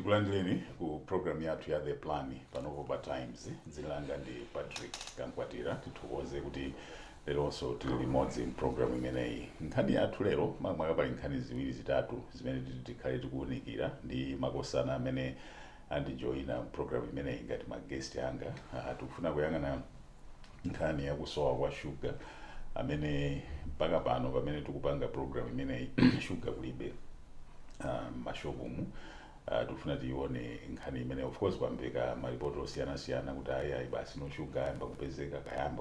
Ndikulandireni ku program yathu ya The Plan panovo times zilanga ndi Patrick Kamkwatira tithokoze kuti lero so tili limodzi program imeneyi. Nkhani yathu lero makapali nkhani ziwiri zitatu zimene tikhale tikuunikira ndi makosana amene andijoyina program imeneyi ngati maguest anga. Tikufuna kuyang'ana nkhani yakusowa kwa sugar amene mpaka pano pamene tikupanga program imeneyi sugar kulibe mashopumu. Tufuna tione nkhani imene of course kwamveka maripoti osiyana-siyana kuti ayi basi no sugar yamba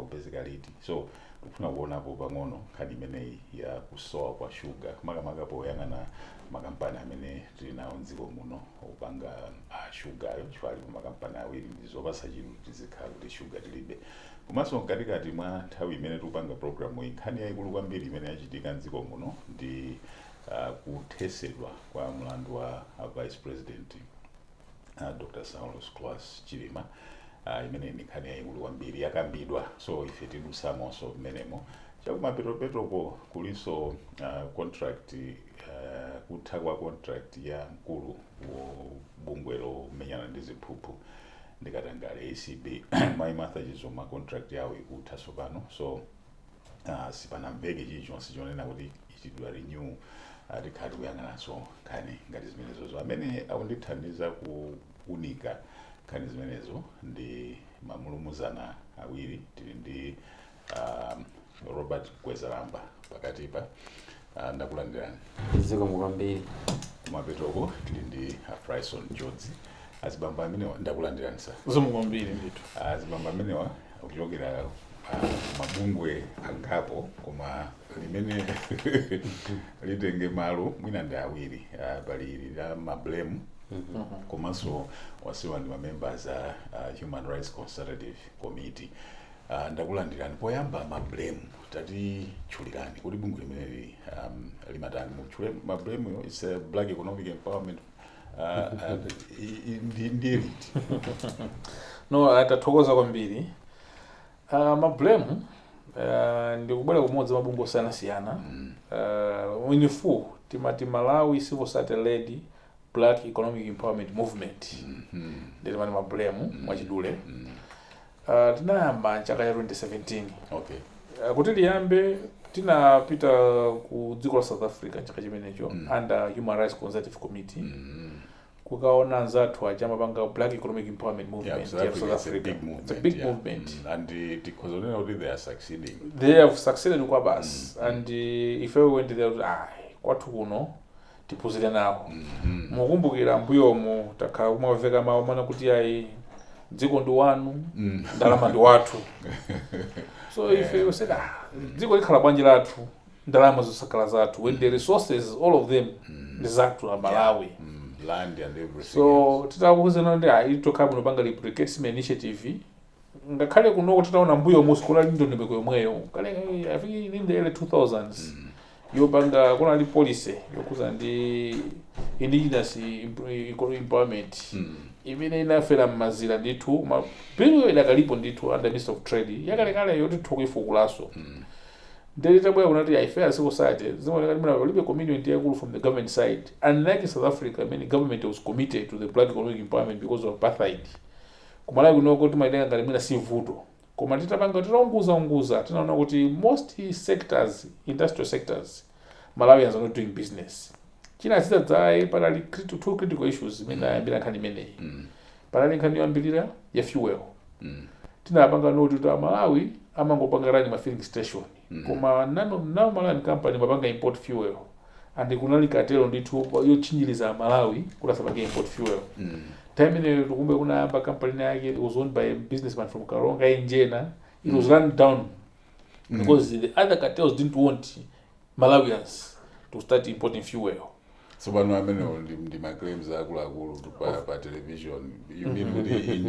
kupezeka liti. So tufuna kuonapo pang'ono nkhani imeneyi ya kusowa kwa sugar makamaka poyang'ana makampani amene tili nawo mdziko muno opanga sugar yo chifukwa makampani awiri ndizopasa chinthu tizikhala kuti sugar tilibe. Komanso mkatikati mwa nthawi imene tikupanga program iyi nkhani yayikulu kwambiri imene yachitika mdziko muno ndi kuthesedwa kwa mlandu wa Vice President Dr. Saulos Chilima. Imene ni nkhani yayikulu kwambiri yakambidwa, so ife tidusamonso mmenemo chakumapetropetoko kuliso contract kutha kwa contract ya mkulu bungwe lomenyana ndi ziphuphu ndikatangale ACB Martha Chizuma contract yawo ikutha sopano. So sipanamveke chilichonse chonena kuti ichidwa renew tikhati kuyang'ananso nkhani ngati zimenezo amene akundithandiza kuunika nkhani zimenezo ndi mamulumuzana awiri tili ndi Robert Mkwezalamba pakatipa. Ndakulandirani. Ziko kwambiri. Kumapetoko tili ndi Fryson Chodzi. Azibamba amene ndakulandirani sa. Ziko kwambiri ndithu. Azibamba amene kuchokera mabungwe angapo koma limene litenge malo mwina ndi awiri pali la mablame komanso wasiwa ndi members a Human Rights Consultative Committee. Ndakulandirani poyamba mablame tati chulirani kuti bungwe limene limatani muchule mablame is a black economic empowerment ndi elite. No, atathokoza kwambiri. Mablame ndikubwera kumodzi mabungwe osiyana-siyana. Winifu timati Malawi Civil Society Led Black Economic Empowerment Movement. Ndiri mani mablame mwachidule. Tinayamba chaka cha 2017. Okay. Kuti liyambe tinapita ku dziko la South Africa chaka chimenecho under Human Rights Consultative Committee. Kukaona nzathu achimapanga Black Economic Empowerment Movement in South Africa. It's a big movement. And because they are succeeding. They have succeeded kwa basi. And if we went there, kwathu kuno tipuzire nawo. Mukumbukira mbuyomo takhala kumaveka mawu mana kuti ayi dziko ndi wanu, ndalama ndi wathu. So if you said dziko likhala bwanji lathu, ndalama zosakhala zathu, when the resources all of them ndi zathu la Malawi. Land and everything. So titakuza ndi itokha munopanga replication initiative ngakhale kuno titaona mbuyo musikula lindo ndimeko yomweyo kale I think in the early 2000s yopanga kuna li policy yokuza ndi indigenous empowerment imene inafera mazira ndithu mapiro idakalipo ndithu under Ministry of Trade yakale yoti tokifukulaso. Ndeta bwa kunati ifea civil society zimoneka muna libe commitment yakulu from the government side. Unlike in South Africa, many government was committed to the black economic empowerment because of apartheid. Kumalawi kuno kuti maitenga ngati mwina si vuto. Koma titapanga titaunguza tinaona kuti most sectors, industrial sectors, Malawians are not doing business. China sitadzayi parali two critical issues imene ayambira nkhani imeneyi. Parali nkhani yoyambirira ya fuel. Tinapanga noti kuti Malawi amangopanga rani ma filling station. Koma nano Malawi company mapanga import fuel. And kunali katelo ndithu yochinjiriza Malawi kuti sapanga import fuel. Time ine tukumbe kunayamba company yake was owned by a businessman from Karonga Injena. It was run down because the other cartels didn't want Malawians to start importing fuel. So bano amene ndi my claims akulu pa television. You mean with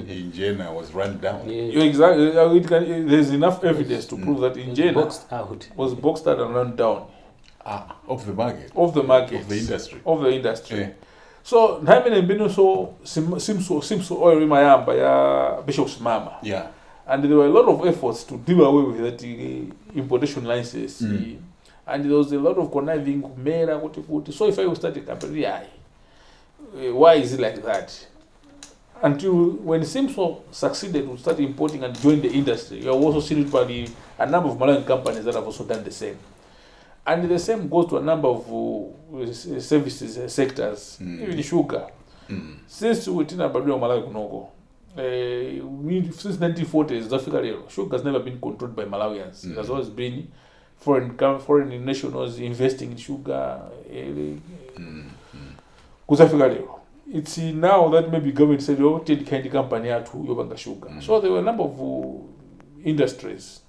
Injena was run down? Yeah. Exactly. There's enough evidence to prove that Injena was boxed out and run down. Of the market. Of the market. Of the industry. Of the industry. Yeah. So ndamene mbino so simso oil imayamba ya Bishop Mama. Yeah. And there were a lot of efforts to deal away with that importation license. And there was a lot of conniving kumera kuti. So if I start a company why is it like that? Until when Simso succeeded to start importing and join the industry, you have also seen it by a number of Malawian companies that have also done the same. And the same goes to a number of services sectors, even sugar. Since we didn't have Malawi kunoko, since 1940s, Africa sugar has never been controlled by Malawians. It has always been foreign nationals investing in sugar. It's now that maybe government said, oh, take kind company to Yobanga sugar. So there were a number of industries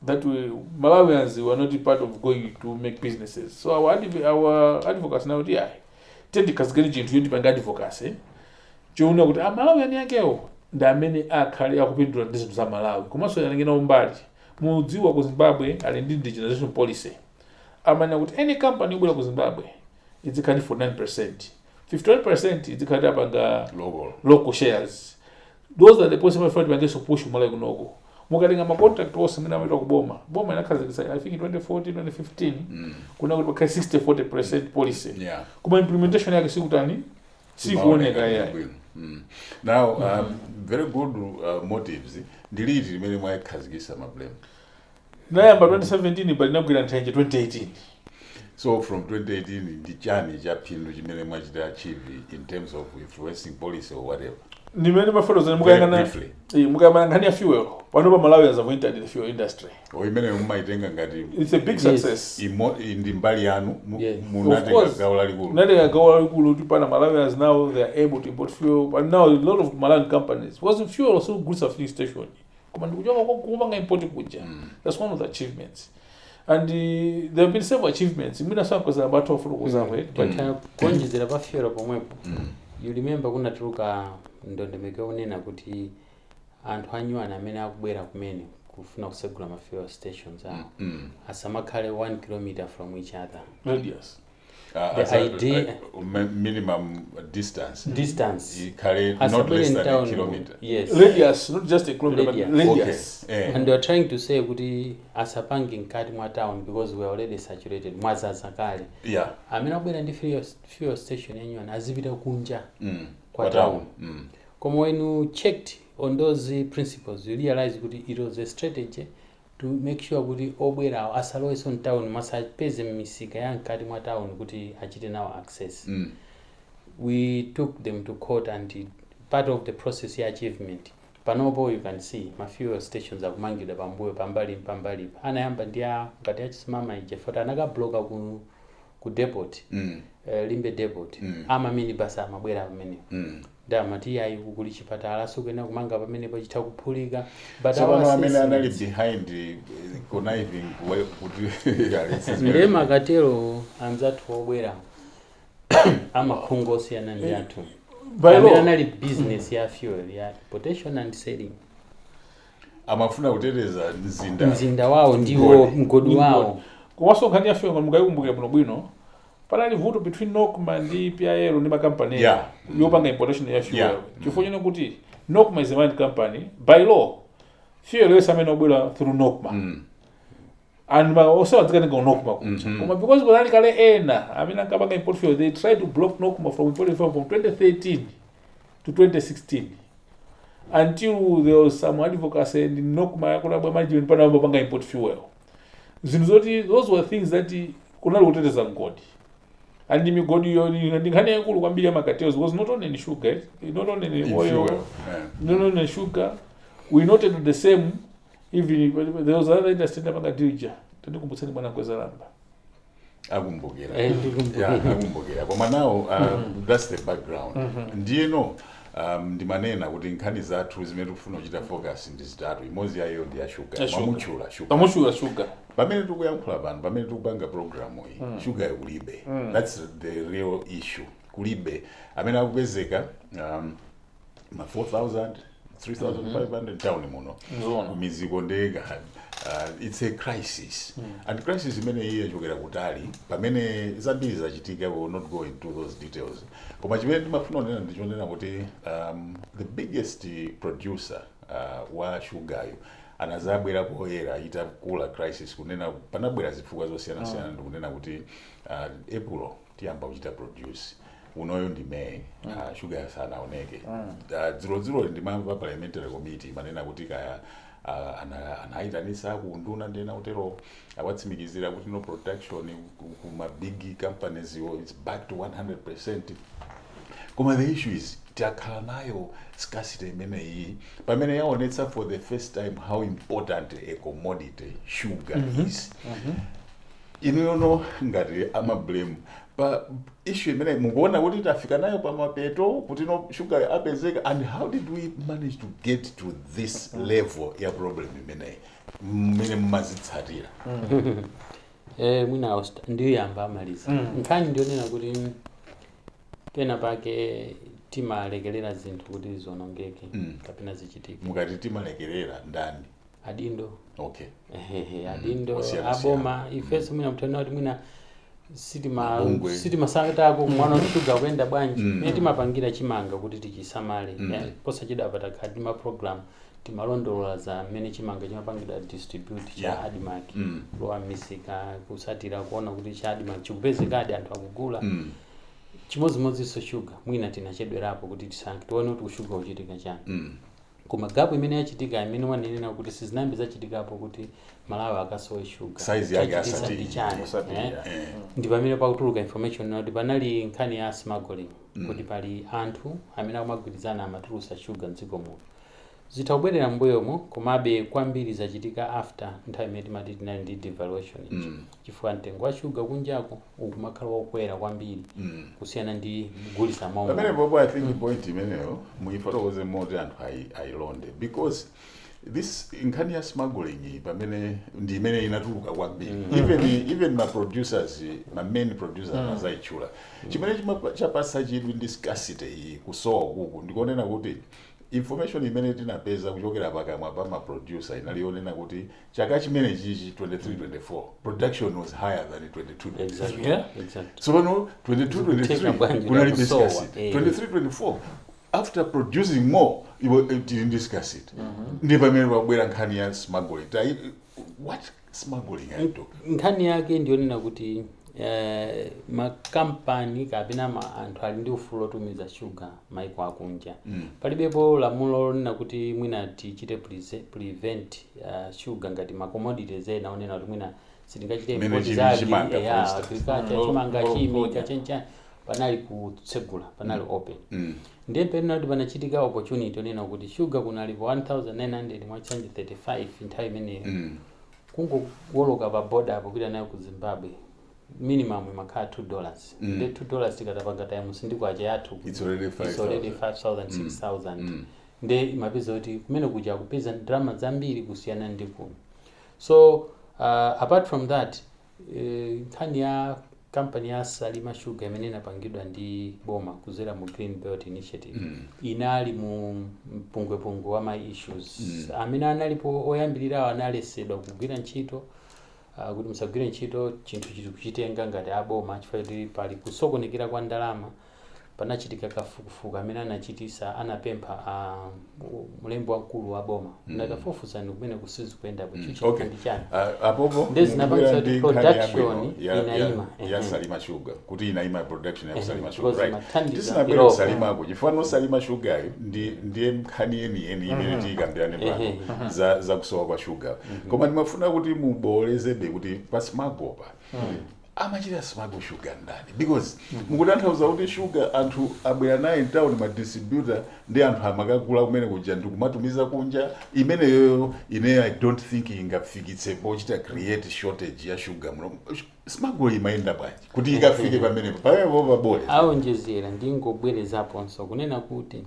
that Malawians were not part of going to make businesses. So our advocates now, take the kasgani into independent advocacy. Juna kuti Malawian yangewo nda amene akhale akupindula ndizo za Malawi. Komanso yanengena umbali. Mudziwa ku Zimbabwe ali ndi indigenization policy. Amana kuti any company ubula ku Zimbabwe it's accounted for 9%. 51% is accounted by local shares. Those are the possible fraud banges push Malawi kunoko. Mukalinga ma contract wose ngina meta kuboma. Boma inakazikisa I think in 2014 2015 kuna kuti 60-40% policy. Yeah. Kuma implementation yake sikutani sikuoneka yaya. Now very good motives ndiliti limene mwakhazikisa ma blame. Nayamba 2017 but inagwira ntanje 2018. So from 2018 the chani chapindu chimene mwachita achieve in terms of influencing policy or whatever. Nimene mafoto zane mukayangana ngani ya fuel. Panopa Malawians have entered the fuel industry. Imene mumaitenga ngati it's a big success. Ndi mbali yanu munatenga gawo lalikulu. Munatenga gawo lalikulu tipana Malawians now they are able to import fuel, but now a lot of Malawian companies wasn't fuel also goods of filling station. Koma ndikuchoka kupanga import kuja. That's one of the achievements. And there have been several achievements. Mina samples are about for kuzamwe but konjezera pa fuel pomwepo. You remember kuna turuka ndondomeko unena kuti anthu anyuwana amene akubwera kumene kufuna kusegula ma fuel stations asamakhale 1 kilometer from each other. Radius. The idea minimum distance not less than a kilometer. Yes. Radius, not just a kilometer, but radius. Okay. And they are trying to say kuti asapangi nkati mwa town because we are already saturated mwazaza kale. Yeah. Amena kubwera ndi fuel station yenyuwana azipita kunja kwa town. Como when you checked on those principles, you realize kuti it was a strategy to make sure kuti obwera asaloweso in town masapeze misika yankati mwa town kuti achite nawo access. We took them to court and part of the process ya achievement. Panopo you can see ma fuel stations akumangidwa pambuyo pambali. Anayamba ndiya ngati achisimama ije fota anaka bloka ku depot. Limbe depot. Ama minibus amabwera pamene. Damati yayi kukuli chipatala sokena kumanga pamene pachita kuphulika but so our amene anali behind conniving kuti ndema katero anzathu obwera amakhongosi yanani yathu amene anali business ya fuel ya importation and selling amafuna kuteteza mzinda wawo ndiwo mgodi wawo kuwasonkhania fuel mukayikumbukira bwino bwino panali vuto between Nokma ndi PIL ndi makampani yopanga importation ya fuel. Chifukwa kuti Nokma is a mining company by law. Fuel yose amene obwera through Nokma. And also adzikatenga Nokma kunja. Koma because kunali kale ena amene ankapanga import fuel, they tried to block Nokma from importing fuel from 2013 to 2016. Until there was some advocacy and Nokma yakulabwa management pana ambapanga import fuel. Zinuzoti those were things that kunali kuteteza mgodi. And the migodi ndingane yankulu kwambiri makatels was not only in sugar, not only in oil, not only in sugar. We noted the same even there was another industry napanga dirija. Tandikumbusani bwana Mkwezalamba. Akumbukira. Akumbukira. Koma now that's the background. Ndiye no ndimanena kuti nkhani zathu zimene tikufuna kuchita focus ndi zitatu. Imodzi yayo ndi ya sugar. Mamuchula sugar. Pamene tikuyankhula pano, pamene tikupanga program iyi, sugar kulibe. That's the real issue. Kulibe. Amene akupezeka ma 4,000, 3,500 town muno. Miziko ndega. It's a crisis. And crisis imene iye yachokera kutali, pamene zambiri zachitika, we will not go into those details. Koma chimene timafuna kunena ndichonena kuti the biggest producer wa sugar anazabwera poyera itakula crisis kunena panabwera zifukwa zosiyana-siyana ndikunena kuti April tiyamba kuchita produce unoyo ndime sugar yasanaoneke 00 ndimamva parliamentary committee manena kuti kaya anaitanisa kunduna ndena utero awatsimikizira kuti no production kuma big companies it's back to 100%. Koma the issue is tiakhala nayo scarcity imeneyi pamene yaonetsa for the first time how important a commodity sugar is. Inono ngati amablame pa issue imene mukuona kuti tafika nayo pamapeto kuti no sugar apezeka, and how did we manage to get to this level ya problem imene mmazitsatira? Mwina ndiyo yamba amaliza nkhani ndionena kuti pena pake timalekelera zinthu kuti zonongeke kapena zichitike. Mukati timalekelera ndani? Adindo. Okay. Adindo aboma ifeso mwina mtana kuti mwina sitima sakatako mwana sugar kwenda bwanji mene timapangira chimanga kuti tichisamale posa chidapata kadi ma program timalondolola za mene chimanga chimapangira distribute cha admark lowa misika kusatira kuona kuti cha admark chikupezeka adi anthu akugula chimozimozi so sugar mwina tinachedwerapo kuti tione kuti sugar uchitika chani. Kuma gapu imene yachitika imene wanenena kuti sizinambi zachitikapo kuti Malawi akasowe sugar size yake asati ndi pamene pakutuluka information kuti panali nkhani ya smuggling kuti pali anthu amene akumagwirizana amatulusa sugar mdziko muno. Zitakubwerera mbuyomo komabe kwambiri zachitika after nthawi imene timati tinali ndi devaluation chifukwa mtengo wa sugar kunjako ukumakhala wokwera kwambiri kusiyana ndi kugulisa mawu. Pamene popo I think point imeneyo muyifotokoze moti anthu ayilonde because this nkhani ya smuggling pamene ndi imene inatuluka kwambiri even ma producers ma main producers azayichula chimene chapasa chidwi ndi scarcity kusowa kuku ndikonena kuti information imene tinapeza kuchokera pakamwa pa ma producer inalionena kuti chaka chimene chichi 23-24 production was higher than 22-23. Exactly. So no 22-23 kunali scarcity. 23-24 after producing more it didn't discuss it. Ndi pamene babwera nkhani ya smuggling. What smuggling are you talking? Nkhani yake ndionena kuti makampani kapena anthu ali ndi ufulu otumiza sugar maiko akunja palibepo lamulo lonena kuti mwina tichite prevent sugar ngati ma commodities ena onena kuti mwina sitingachite import zake chimanga chimi kachencha panali kutsegula panali open ndiye pena kuti panachitika opportunity onena kuti sugar kunalipo 1900 mwachanji 35 nthawi imene kungowoloka pa border apo kupita nayo ku Zimbabwe minimum imakhala $2. Ndi $2 tikatapanga times ndiko acha yathu it's already 5,000 6,000 ndi mapeza kuti kumene kuja kupeza drama zambiri kusiyana ndi kuno. So apart from that nkhani ya company ya Salima Sugar imene inapangidwa ndi boma kuzera mu Green Belt Initiative inali mu mpungwepungwe wa my issues amene analipo oyambirira analesedwa kugwira ntchito kuti musagwire ntchito chinthu chiti kuchitenga ngati aboma chifukwa kuti pali kusokonekera kwa ndalama. Panachitika kafukufuku amene anachitisa anapempha mlembi wamkulu wa boma ndakafufuzani kumene kusizi kuenda kuchichika ndi chani apopo ndezinapangiza kuti production inaima ya Salima Sugar kuti inaima production ya Salima Sugar right tisinabwera Salima ako chifano Salima Sugar ndiye nkhani yeni imene tikambirane pano za kusowa kwa sugar koma ndimafuna kuti mubolezebe kuti pasmagopa amachita smuggle sugar ndani because mukutanthauza kuti sugar anthu abwera naye town ma distributor ndi anthu amakagula kumene kuja ndikumatumiza kunja imeneyo ine I don't think ingafikitse pochita create shortage ya sugar smuggle imaenda bwanji kuti ikafike pamene pabole aonjezera ndingobwerezapo nso kunena kuti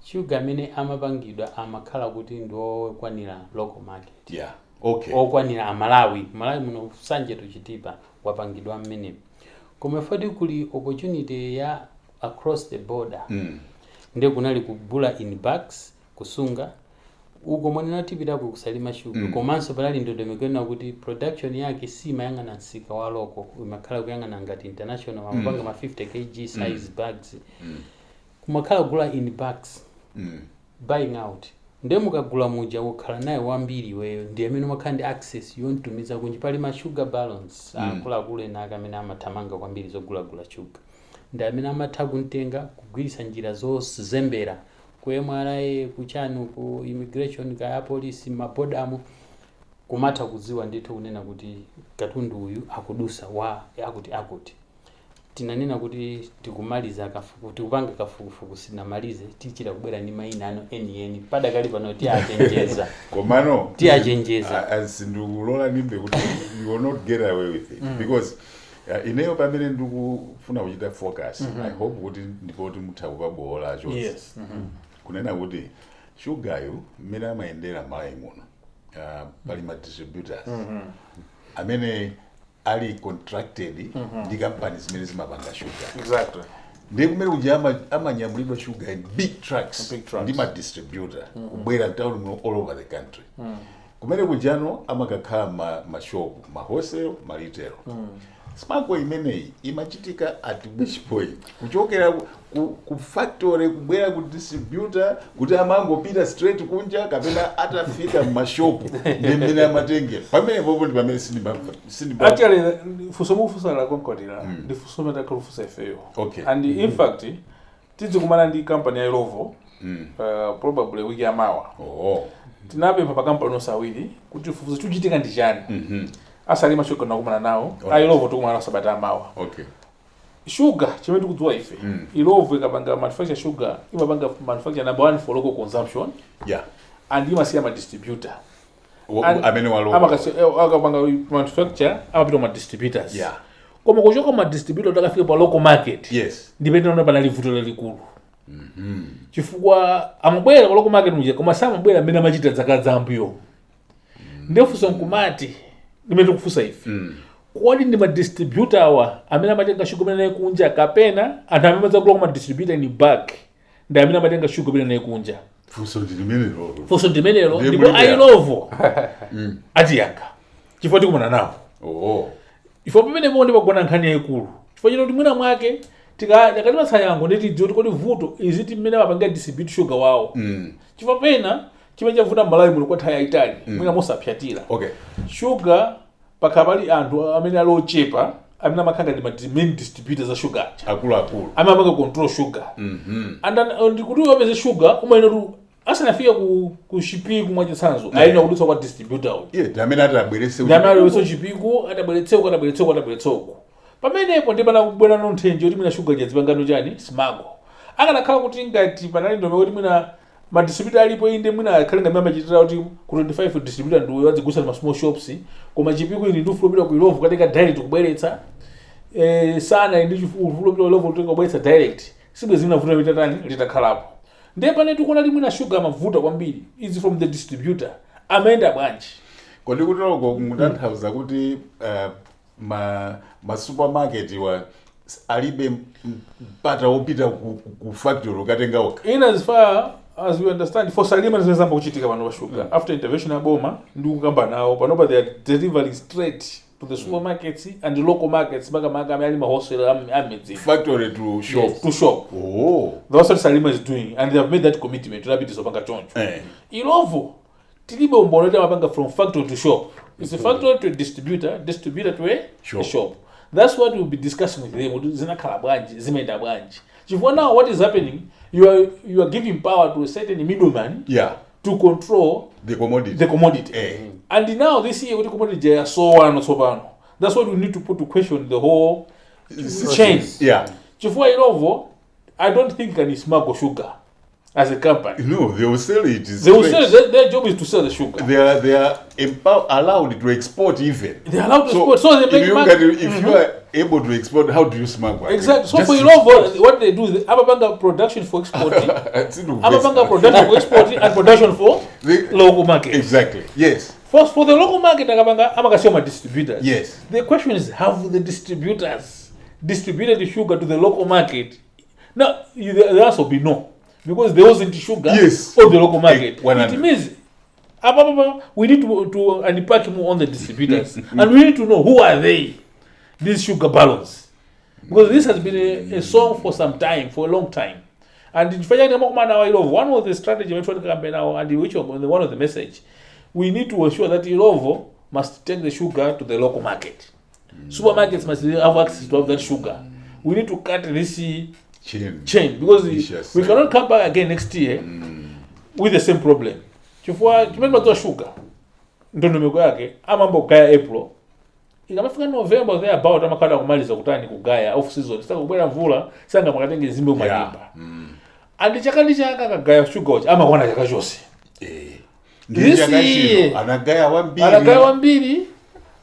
sugar amene amapangidwa amakhala kuti ndokwanira local market okay okwanira Malawi muno sanje tuchitipa wapangidwa mmene koma fati kuli opportunity ya across the border ndiye kunali kubula in bags kusunga uko mwana tipitako kusalima sugar komanso palali ndodemekena kuti production yake si mayangana nsika wa loko imakhala kuyangana ngati international amapanga ma 50 kg size bags kumakhala gula in bags buying out ndiye mukagula muja wokhala naye wambiri weyo ndiye amene makhandi access yontumiza kunji pali ma sugar balance akula kule na akamene amathamanga kwambiri zogula sugar ndi amene amatha kumtenga kugwiritsa njira zozembera ku MRA kuchanu ku immigration ka police mabodamo kumatha kudziwa ndithu kunena kuti katundu uyu akudusa wa akuti tinanena kuti tikumaliza kafukufuku tikupanga kafukufuku sinamalize tichira kubwera ndi mayina ano eni padakali pano tiachenjeza komano tiachenjeza asindikulola nimbe kuti you will not get away with it because ineyo pamene ndikufuna kuchita focus I hope kuti ndipoti mutha kupabola Chodzi. Yes. Kunena kuti sugar yu mmene amayendera Malawi muno pali ma distributors amene ali contracted ndi companies zimene zimapanga sugar. Exactly. Ndiye kumene kuja amanyamulidwa sugar in big trucks ndi ma distributor kubwera town muno all over the country. Kumene kujano amakakhala ma shop, ma wholesale, ma retail. Smako imeneyi imachitika at which point kuchokera ku factory kubwera ku distributor kuti amangopita straight kunja kapena atafika mu mashop ndimene amatengera pamene popo ndi pamene sindiba actually fusomufusa la Kamkwatira ndi fusometa kufusa ifeyo. Okay. And in fact tizikumana ndi company ya Ilovo probably wiki ya mawa. Tinapempha pa company osawiri kuti fufuza chuchitika ndi chani. Asalima sugar nakumana nawo Ilovo tukumana sabata mawa. Okay. Sugar chimene tikudziwa ife Ilovo ikapanga manufacture sugar imapanga manufacture number 1 for local consumption. Yeah. And imasiya ma distributor. Amene walo akapanga manufacture amapita ma distributors. Yeah. Koma kuchoka ma distributor takafika pa local market. Yes. Ndipende nona panali vuto lalikulu. Chifukwa amabwera kwa local market muje koma samabwera amene amachita zakadza ambuyo. Ndefunso nkumati ndimene tikufusa ife. Kodi ndi ma distributor awa amene amatenga sugar imene kunja kapena anthu amene amaza kuloko ma distributor ni back ndi amene amatenga sugar imene kunja. Fuso ndimenelo. Fuso ndimenelo ndipo Ilovo atiyaka. Chifukwa tikumana nawo. Ifo pamene bonde pagona nkhani yayikulu. Chifukwa chino timwina mwake tikati yango nditi dziwo kodi vuto iziti mmene mapanga distribute sugar wawo. Chifukwa pena chimene chavuta Malawi muno kwa thaya Itali mwina mosapyatira. Okay. Sugar pakapali anthu amene ali ochepa amene amakhanga ndi main distributors za sugar akulu amapanga control sugar. And ndikuti wapeze sugar umayena tu asanafika ku shipiku mwachitsanzo ayina kudutsa kwa distributor uyu. Yeah, amene atabweretse shipiku atabweretseko pamenepo ndi pana kubwera no nthenje kuti mina sugar jazipangano chani smago akanakhala kuti ngati panali ndome kuti mina ma distributor alipo inde mwina akhalenga mama chitira kuti ku 25 distributor ndiwo wadzigusa ma small shops koma chipiku ili ndifulopita ku Ilovo katika direct kubweretsa sana ndi chifulopita Ilovo kutenga kubweretsa direct sibwe zinavuta mitatani litakhalapo ndiye pane tikuona limwina sugar mavuta kwambiri is from the distributor amenda bwanji kodi kutoko kungutanthauza kuti ma supermarket wa alibe mpata wopita ku factory ukatenga oka. In as far as we understand for Salima zimezamba kuchitika pano sugar after intervention ya boma ndi kukamba nawo panopa they are delivering straight to the supermarkets and the local markets maka ali ma wholesale amedzi factory to shop. Yes, to shop. That's what Salima is doing and they have made that commitment to rabiti zopanga choncho. Ilovo tilibe umbono kuti amapanga from factory to shop. It's a factory to a distributor to a shop. That's what we'll be discussing with them. Zinakhala bwanji, zimeenda bwanji. Chifukwa now what is happening, you are giving power to a certain middleman to control the commodity. And now this year with the commodity are so on. That's what we need to put to question the whole chain. Yeah. Chifukwa Ilovo, I don't think can smuggle sugar as a company. No, they will sell it. They will sell it. Their job is to sell the sugar. They are allowed to export even. They are allowed to export. So they make if you are able to export, how do you smuggle? Exactly. So for Ilovo, what they do is Ababanga production for exporting, Ababanga production for exporting and production for the local market. Exactly. Yes. First, for the local market, Ababanga distributors. Yes. The question is, have the distributors distributed the sugar to the local market? Now, the answer will be no. Because there wasn't sugar on the local market. It means we need to unpack more on the distributors. And we need to know who are they, these sugar barons. Because this has been a song for some time, for a long time. And in fact, one of the strategies and which one of the message, we need to ensure that Ilovo must take the sugar to the local market. Supermarkets must have access to have that sugar. we need to cut this chain because Vicious we cannot come back again next year with the same problem. Chifukwa chimene madziwa sugar ndondomeko yake amambo kugaya April ikamafika November there about amakhala kumaliza kutani kugaya off season saka kubwera mvula sanga makatenge zimbe umayimba andi chaka ndi chaka kagaya sugar amakwana chaka chose anagaya wambiri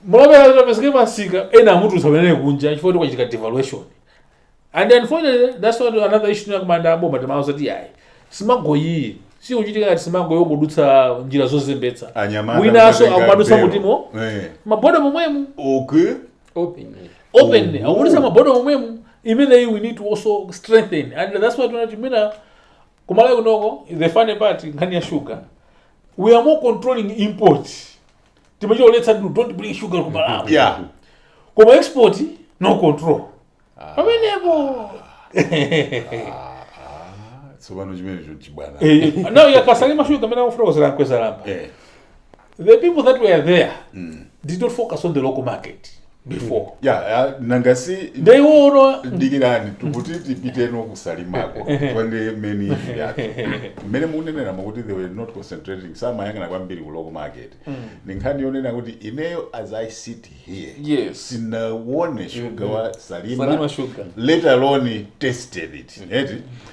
mulabera zapeseke masika ena mutu sabene kunja chifukwa kwa chika devaluation. And unfortunately, that's what another issue na kumanda bomba tamazo ati ai. Simagoyi. Si uchitika ati simagoyi kudutsa njira zozembetsa. Wina aso akudutsa mutimo. Mabodo momwemu. Okay. Open. Akudutsa mabodo momwemu. Imene we need to also strengthen. And that's what tunachimina kumala kunoko the funny part ngani ya sugar. We are more controlling import. Timacho let's don't bring sugar kumala. Yeah. Kuma export no control. Amenebo. So bano chimene chibwana. Now yakasalima sugar mena ufuna kozala Mkwezalamba. The people that were there did not focus on the local market before. Yeah, nangasi they were ndigirani tukuti tipite no kusalimako. Twende many many munenera makuti they were not concentrating sama yanga na kwambiri ku local market. Ninkhani yonena kuti ineyo as I sit here. Yes. Sinawone sugar wa Salima sugar. Let alone tasted it.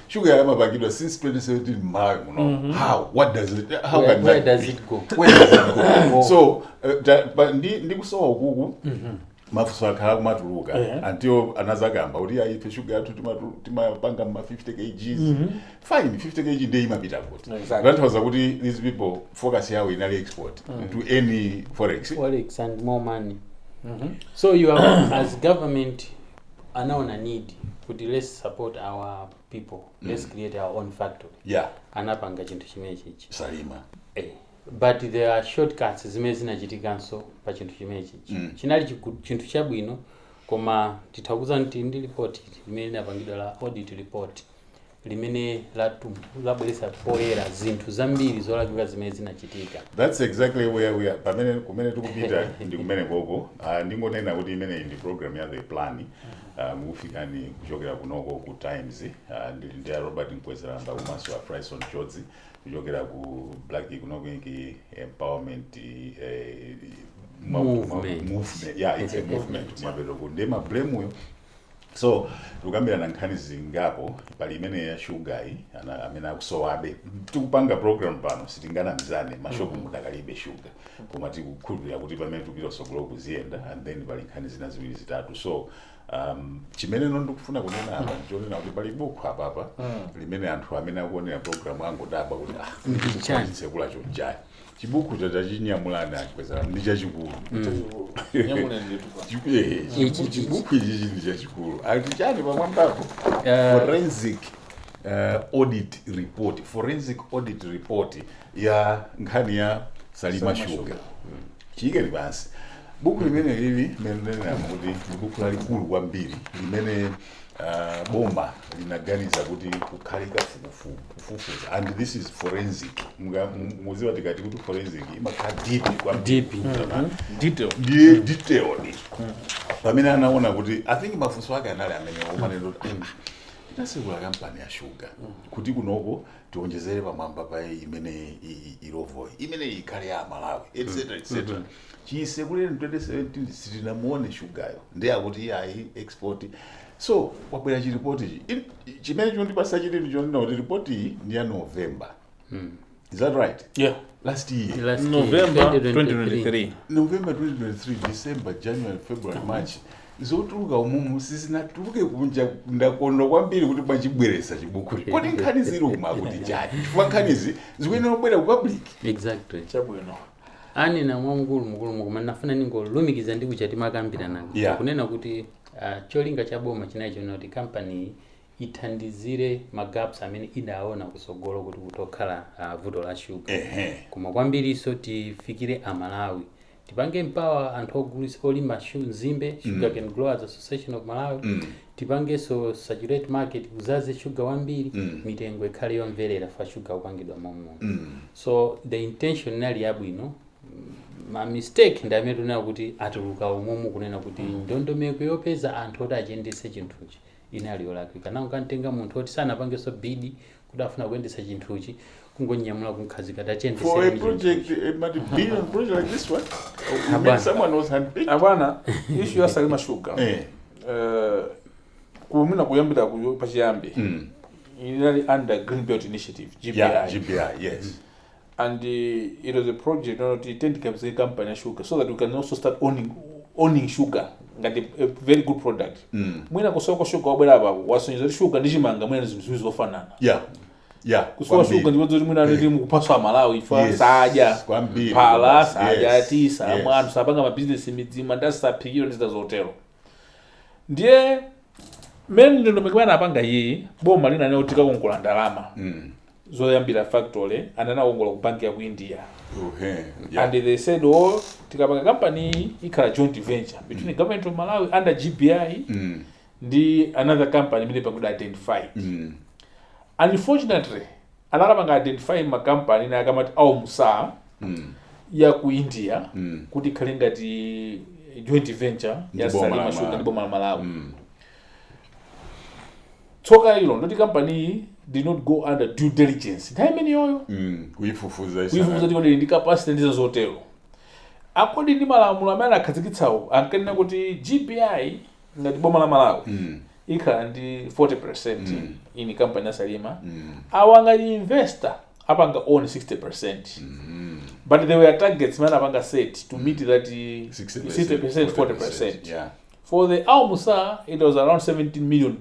Sugar yamapangidwa since 2017 March, How? What does it? How can where does it go? Where does it go? So, ndikusowa ukuku mafuso akhala kumatuluka until anazagamba kuti ayife sugar yathu timapanga ma 50 kgs. Fine, 50 kg ndio imapita kuti. That was kuti these people focus yawo in export to any forex and more money. So you are as government anaona need kuti let's support our people. Let's create our own factory. Yeah. Anapanga chinthu chimene chichi. Salima. But there are shortcuts zimene zinachitikanso pa chinthu chimene chichi. Chinali chinthu chabwino koma tithakuza nti ndi report limene linapangidwa la audit report limene labweresa poyera zinthu zambiri zolakwika zimene zinachitika. That's exactly where we are. Pamene kumene tikupita ndi kumene koko ndingonena kuti imene ndi program ya the plan mufikani kuchokera kunoko ku Times ndi Robert Mkwezalamba komanso Fryson Chodzi kuchokera ku Black Economic Empowerment movement. Yeah, it's a movement. Mabelo kundema blame uyo. So tukambira na nkhani zingapo pali imene ya sugar amene akusowabe tikupanga program pano sitingana mizane mashopu mudakalibe sugar koma tikukhulupirira kuti pamene tupita sogolo kuziyenda and then pali nkhani zina ziwiri zitatu. So chimene ndikufuna kunena apa ndichonena kuti pali buku apa limene anthu amene akuonera program angodaba kuti sekula chonjani chibuku chachinyamulana Mkwezalamba ndi chachikulu. Chibuku ichi ndi chachikulu. Atichani pamwambapo forensic audit report ya nkhani ya Salima sugar. Chike libansi. Buku limene lili menenera kuti buku lalikulu kwambiri limene bomba linaganiza kuti kukhalika kufufuza and this is forensic. Muziwa tikati kuti forensic imakhala deep detailed. Pamene anaona kuti I think mafunso ake anali amene omanendo inasekula kampani ya sugar kuti kunoko tionjezere pamwamba pa imene irovo imene ikhale ya Malawi etc. Chisekule 2017 sitinamuone sugar yo ndi akuti ayi export. So wabwera chiripoti chimene chondipasa chitini chonena kuti ripoti ndi ya November. Is that right? Yeah. Last year. November 2023. November 2023, December, January, February, March. Zotuluka umumu sizinatuluke kunja ndakondo kwambiri kuti bwachibweresa chibukuri. Kodi nkhani ziri kumakuti chani? Chifukwa nkhani zikuyenera kubwera ku public. Exactly. Chabwino. Ani na mukulu koma nafuna ningolumikiza ndi kuchati makambira nanga. Kunena kuti cholinga cha boma chinacho kuti company ithandizire magaps amene idaona kusogolo kuti kutokhala vuto la sugar. Koma kwambiri so tifikire Malawi. Tipange empower anthu ogulisa olima nzimbe Sugar Cane Growers Association of Malawi. Tipange so saturate market kuzaze sugar wambiri mitengo ikhale yomverera fa sugar upangidwa momwe. So the intention nali yabwino. Ma mistake ndamene tunena kuti atuluka umumu kunena kuti ndondomeko yopeza anthu oti achendese chinthuchi inali yolakwika. Nawo kantenga munthu oti sanapangenso bidi kuti afuna kuyendetsa chinthuchi kungonyamula kunkhazika for a project, a multi-billion project like this one, you mean someone was handpicked? Abana, issue ya Salima Sugar. Kumina kuyambira pachiyambi. Inali under Green Belt Initiative, GBI. Yeah, GBI, yes. And it was a project to tend to company sugar so that we can also start owning sugar. That a very good product. Mwina kusoko sugar wabela babu wasonyiza sugar ndishimanga mwina zimzuzi zofanana. Yeah. Kusoko sugar ndiwo zoti mwina ndi mukupaswa Malawi ifa saja kwambiri pala saja tisa mwana sabanga ma business midzima ndasa phikiro ndizazotero. Ndiye men ndo mekwana apanga iyi boma lina ne utika konkola ndalama. Zoyambira factory anana kongola ku bank ya ku India. And they said, oh, tikapanga company ikhala joint venture between the government of Malawi under GBI ndi another company mili pakuda identify. Unfortunately, anakapanga identify ma company na akamati au musa ya ku India kuti khalenga ti joint venture ya Salima Sugar ndi boma la Malawi. Tsoka ilo ndoti company did not go under due diligence. Ndayimene yoyo. Kuifufuza ndi ndi capacity ndizo zotero. Akodi ndi malamulo amene akhazikitsawo ankanena kuti GBI ngati boma la Malawi ikhala ndi 40% in company ya Salima. Awanga investor apanga own 60%. But there were targets man apanga set to meet that 60%, 40%. Yeah. For the Musa, it was around $17 million.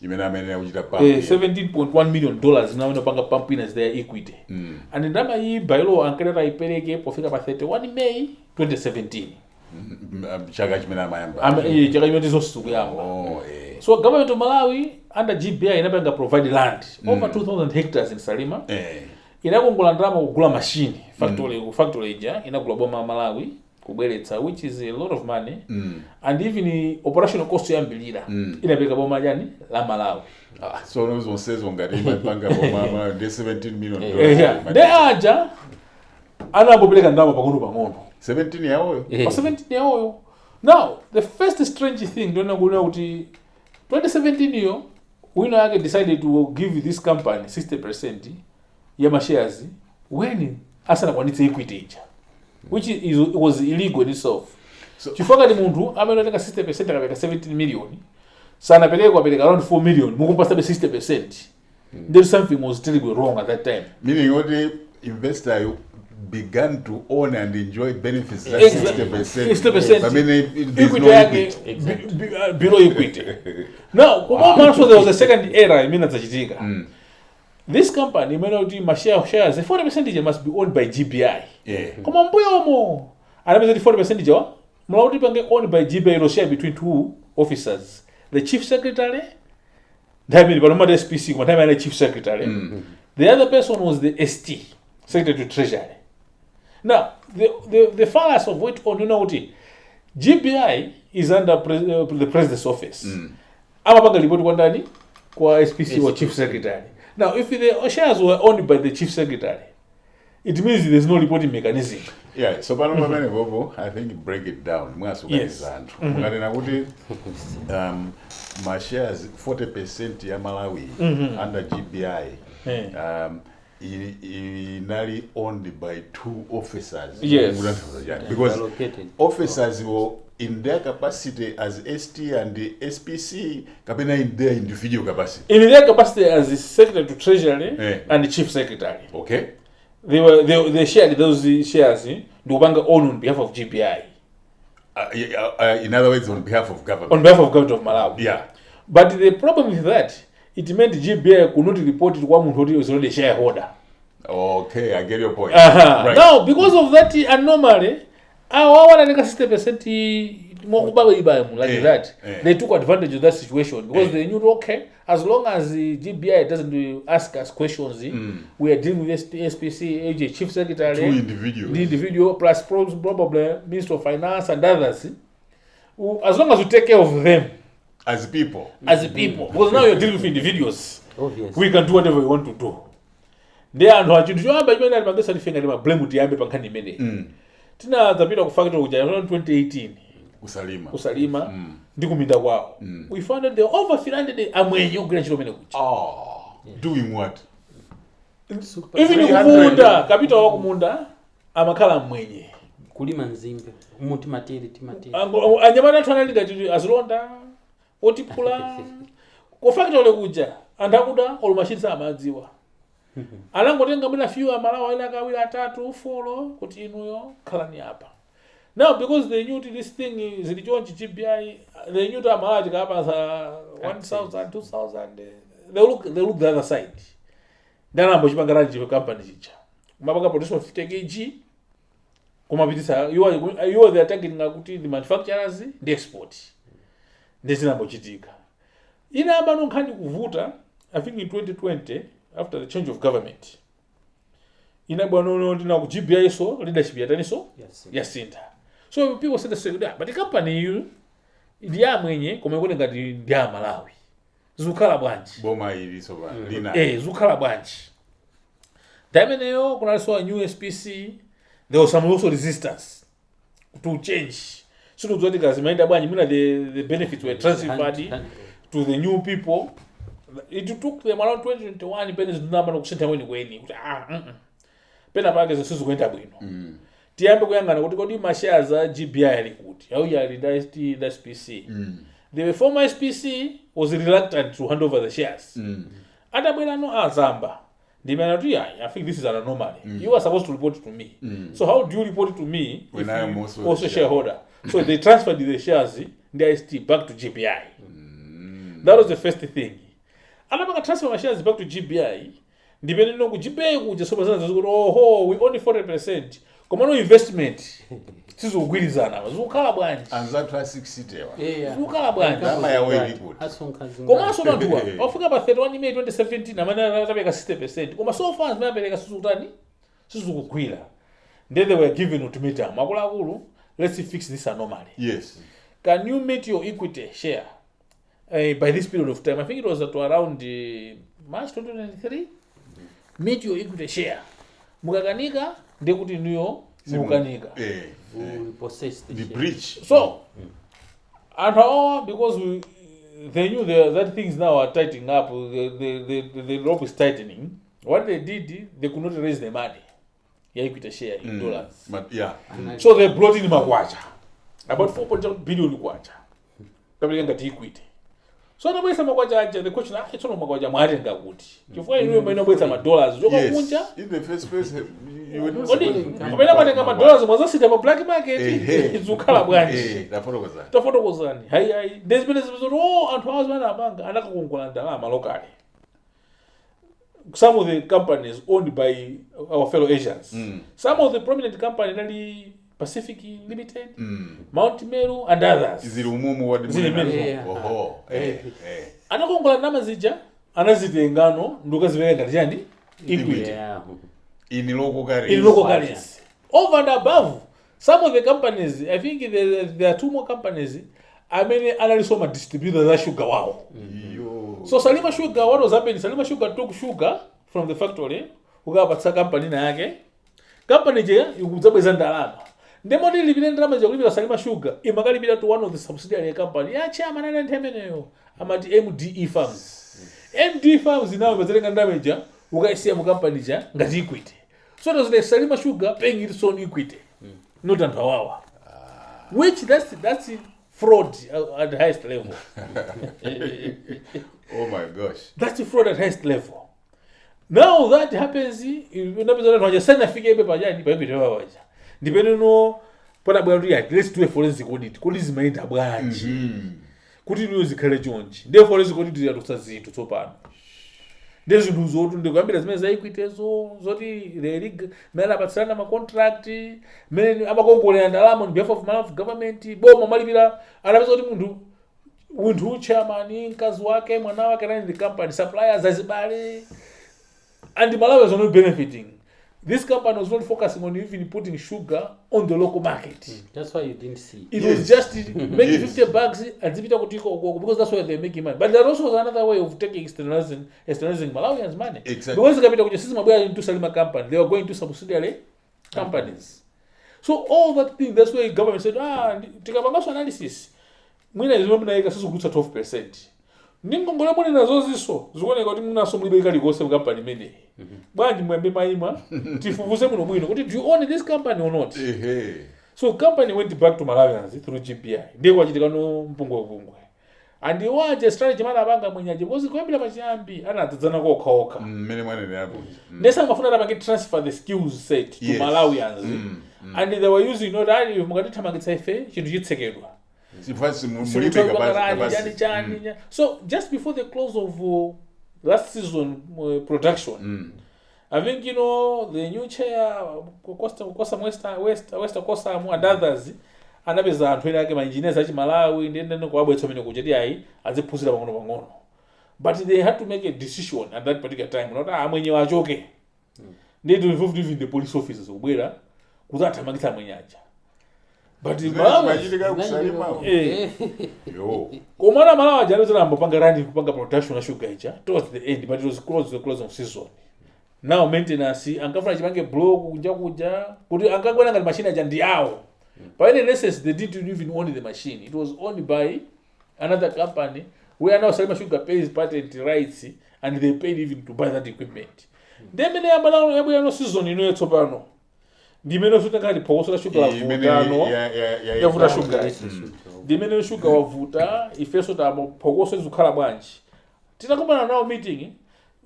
$17.1 million now panga pumping as their equity. And in that year, by law, Ankara Ipereke profit about 31 May 2017. So government of Malawi under GBI inabanga provide land over 2,000 hectares in Salima. Inagongola ndrama kugula machine factory ija inagula boma Malawi. Which is a lot of money, and even the operational cost ya mbilira inapeka boma jani la Malawi. So those one says on gari panga boma de $17 million. They aja anabopeleka ndama pang'ono. 17 ya oyo. 17 ya oyo. Now the first strange thing ndona kuona kuti 2017 yo wina yake decided to give this company 60% ya ma shares when asana kwanitse equity ija. Which was illegal in itself. So chifukwa ni muntu amenoteka 60% akapeka 17 million. Sana pelekwa around 4 million. Mukumpasa 60%. There something was terribly wrong at that time. Meaning what the investor began to own and enjoy benefits that 60%. 60%. I mean, there's no equity. Below equity. Now, also there was a second error I mean zachitika. This company may not do my shares. The 40% must be owned by GBI. Come on, boy, and I mean the 40% Malawi bank owned by GBI share between two officers. The chief secretary, that means but not the SPC, but the chief secretary. The other person was the ST, Secretary to Treasury. Now, the fallacy of what on GBI is under the president's office. I'm going to report one day kwa SPC or chief secretary. Now, if the shares were owned by the chief secretary, it means there's no reporting mechanism. Yeah, so I think break it down. Yes. My shares 40% ya Malawi under GBI inali owned by two officers. Yes. Because officers were in their capacity as ST and the SPC, in their individual capacity. In their capacity as the Secretary to Treasury and the Chief Secretary. Okay. They shared those shares. They were owned on behalf of GBI. In other words, on behalf of government. On behalf of government of Malawi. Yeah. But the problem with that, it meant GBI could not report it to one who was already a shareholder. Okay, I get your point. Right. Now, because of that anomaly, our 60% like that. They took advantage of that situation because they knew, okay, as long as the GBI doesn't ask us questions, we are dealing with SPC, AJ, Chief Secretary, two individuals, the individual plus probably Minister of Finance and others. As long as we take care of them as people, because now you're dealing with individuals. Obviously. We can do whatever we want to do. They are not you blame with the Tina tapita ku factory around 2018 kusalima ndi kuminda kwawo. We found that there were over 300 amwenye ogwira ntchito mene kuja. Doing what? Even kumunda, capital wa kumunda amakhala mwenye. Kulima nzimbe, timatiri. Anyamata anthu analinga titi azilonda, otipula. Ku factory kuja, andakuda olumashitsa amadziwa. Alangotenga mwina few amalawa ena kawiri atatu folo kuti inuyo khalani apa. Now because they knew this thing is the GBI, they knew that Malawi got 1,000, 2,000. They look the other side. Then I'm going to company. Mabaka production 50 kg. You are the attacking the manufacturers, the export. This is number chitika. Ina abano nkani kuvuta, I think in 2020, after the change of government. Ina abano na GBI so leadership yatani so yasinta. So people say the same, but the company ndiya mwenye kumekone ngati ndiya Malawi. Zukala bwanji. Boma ili so lina. Zukala bwanji. Dameneyo kuna so new SPC, there was some also resistance to change. So no zoti kazimaenda bwanji mina the benefits were transferred to the new people. It took them around 2021 penezi namba nokusenta weni. Pena pake zisuzu kwenda bwino. Tiambe kuyangana kuti kodi mashares za GBI ali kuti au yali da SPC. The former SPC was reluctant to hand over the shares. Atabwera no azamba. I think this is an anomaly. You are supposed to report it to me. So how do you report it to me when I am also shareholder? So they transferred the shares, the ST back to GBI. That was the first thing. Anabaka transfer my shares back to GBI. Depending on GBI, just we only 40%. Common investment. This is ugwirizana. Zukala bwanji. Anzatwa 60. Zukala bwanji. Kama ya wewe report. Koma so ndwa. Ofika ba 31 May 2017 na mana tabeka 60%. Koma so far zinapeleka susutani. Susukugwira. Then they were given ultimatum. Makulu, let's fix this anomaly. Yes. Can you meet your equity share by this period of time? I think it was at around March 2023. Meet your equity share. Mukakanika ndekuti niyo mukanika. Possess the breach. So, and all because they knew that things now are tightening up, the rope is tightening. What they did, they could not raise the money. Yeah, equity share in dollars. But yeah. So they brought in Makwacha. About 4.7 billion Makwacha. They got equity. So the way some Makwacha, the question, it's not Makwacha, Marenga wood. You find you may not some dollars. Yes. In the first place, you would not dollars was a black market. It's Zukala branch. The photo was that. The photo was on. There's been and husband among another locally. Some of the companies owned by our fellow Asians. Some of the prominent companies, namely Pacific Limited, Mount Meru, and others. Is it umumu what anakongola namazija anazitengano nduka ziweka jani equity in local currency. Over and above, some of the companies, I think there are two more companies, I mean, analisoma distributors za sugar wao. So Salima Sugar, what was happening? Salima Sugar took sugar from the factory, ukapatsa company na yake. Company je ikuzabweza ndalama. Ndemo ndi libira ndalama je kulipira Salima Sugar, imakalipira to one of the subsidiary company. Ya chairman ananthemeneyo, amati MDE Farms. MDE Farms now bazerenga ndamage, ukaisiya mu company ja ngati equity. So there's the Salima Sugar paying its own equity. Not on power. Which that's fraud at the highest level. Oh my gosh. That's the fraud at the highest level. Now that happens, you know, send a figure paper, depending on let's do a forensic audit. Could this made a branch? Could you use the courage? Therefore, let's go to the other side to top up. There's no zone to the government as equity, so the rig, Melabatsana, my contract, men, Abagogole and alarm on behalf of Malawi government, Bo Malivilla, and I was who chairman in Kazuake, Manawa can the company, suppliers as body, and the Malawi was not benefiting. This company was not focusing on even putting sugar on the local market. That's why you didn't see. It was just making 50 bucks and because that's why they're making money. But there also was another way of taking externalizing Malawians' money. Exactly. Because the capital system into Salima company, they were going to subsidiary companies. So all that thing, that's why government said, tikapangaso analysis, mwina izimwe mnaika sisi kutsa 12%. Ningongola mwini nazo ziso, zikuoneka kuti munaso mlibe ikali kose mkampani mene. Bwanji mwembe maima, tifufuze muno mwino, kuti do you own this company or not? So company went back to Malawians through GPI. Ndiye kwa chitikano mpungwe. And you want a strategy mana banga mwenyaje, because kwembila pachiyambi, anatadzana kwa okaoka. Mene mwane ni hapo. Nesa mafuna rabangi transfer the skills set to Malawians. And they were using, no, that you mugati magitsa ife, chintu chitsekedwa. So just before the close of last season production, I think, you know, the new chair, Costa West Costa and others, anapeza anthu ena ake engineers achi Malawi ndende kwabwetsa mene kucheti ayi aziphunzira pang'ono. But they had to make a decision at that particular time. Not amwenye wachoke. They to involve even the police officers kubwera kuzathamangitsa mwenyaja. But the Malawi komana Malawi ajalizana mbopanga randi kupanga production na sugar icha towards the end, but it was close to the close of season. Now maintenance angafuna chipange block kuja kuti angagwena ngati machine aja ndi yawo. But in essence, they didn't even own the machine. It was owned by another company where now Salima Sugar pays patent rights and they paid even to buy that equipment. Then many no season you know tsopano. Di meno sugar kali pokoso la sugar wavuta no. Yavuta sugar. Di meno sugar wavuta ifeso ta pokoso zikhala bwanji. Tinakumana now meeting,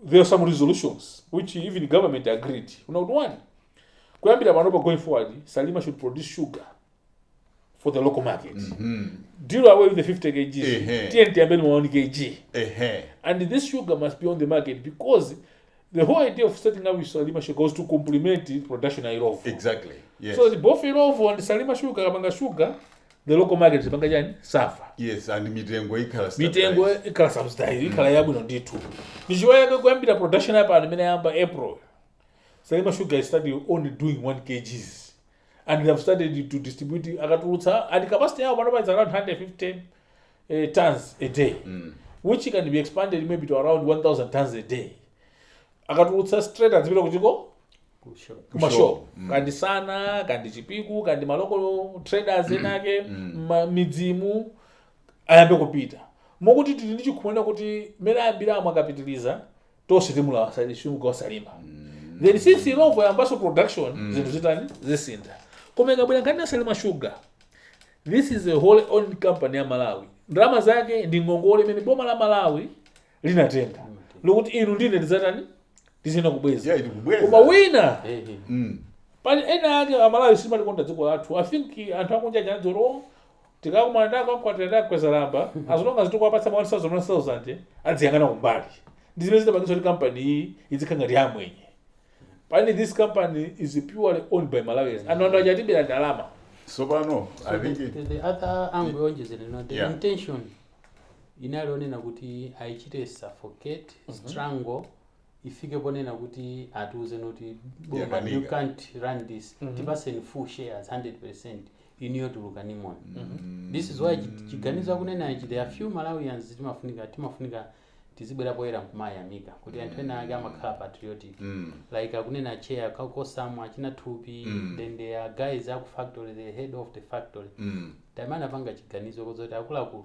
there are some resolutions which even the government agreed. Not one. Kuyambira manopa going forward, Salima should produce sugar for the local market. Deal away with the 50 kg. TNT and 1 kg. And this sugar must be on the market because the whole idea of setting up with Salima Sugar goes to complement the production of Irovo. Exactly. Yes. So the both Irovo and the Salima Sugar, Kabanga Sugar, the local market is Bangajani suffer. Yes, and mitengo ikala subsidize. Ikala yabu no D2. Nijiwaya kwambira production hapa and mene amba April. Salima Sugar started only doing 1 kgs. And they have started to distribute akatulutsa, and the capacity now is around 150 tons a day, which can be expanded maybe to around 1,000 tons a day. Akatulutsa straight and zibira kuchiko kumashop. Kandi sana, kandi chipiku, kandi maloko traders enake, midzimu, ayambe kupita. Mokuti tili ndichikumwena kuti mera ambira amakapitiliza, tose timula wasalishumu kwa Salima. Then since Irovo yambaso production, zintu zitani, zisinda. Komega bwana ngani Salima Sugar. This is a whole owned company ya Malawi. Ndrama zake ndi ngongole mene boma la Malawi linatenga. Lokuti inu ndine ndizatani? Ndizina kubweza. Yeah, kubweza. Koma wina. Pali ena yake Malawi sima likonda dziko lathu. I think anthu akunja janzoro tikakumanda Kamkwatira Mkwezalamba as long as tukwapatsa 1,000 adziyangana kumbali. Ndizimene zitapangiso kuti company iyi izikanga ndi amwenye. Finally, this company is purely owned by Malawians. And on Alama. So, I think the other angle is the intention. Inalonena kuti aichite suffocate, strangle, ifike ponena kuti atuze noti you can't run this. Tipase full shares 100% in your Tulukanimon. This is why chiganiza kunena there are few Malawians timafunika tizibwera poera kumayamika kuti anthu ena ake amakhala patriotic like akunena chair kakosamu achina thupi then there are guys aku factory, the head of the factory tamana panga chiganizo kozoti akulaku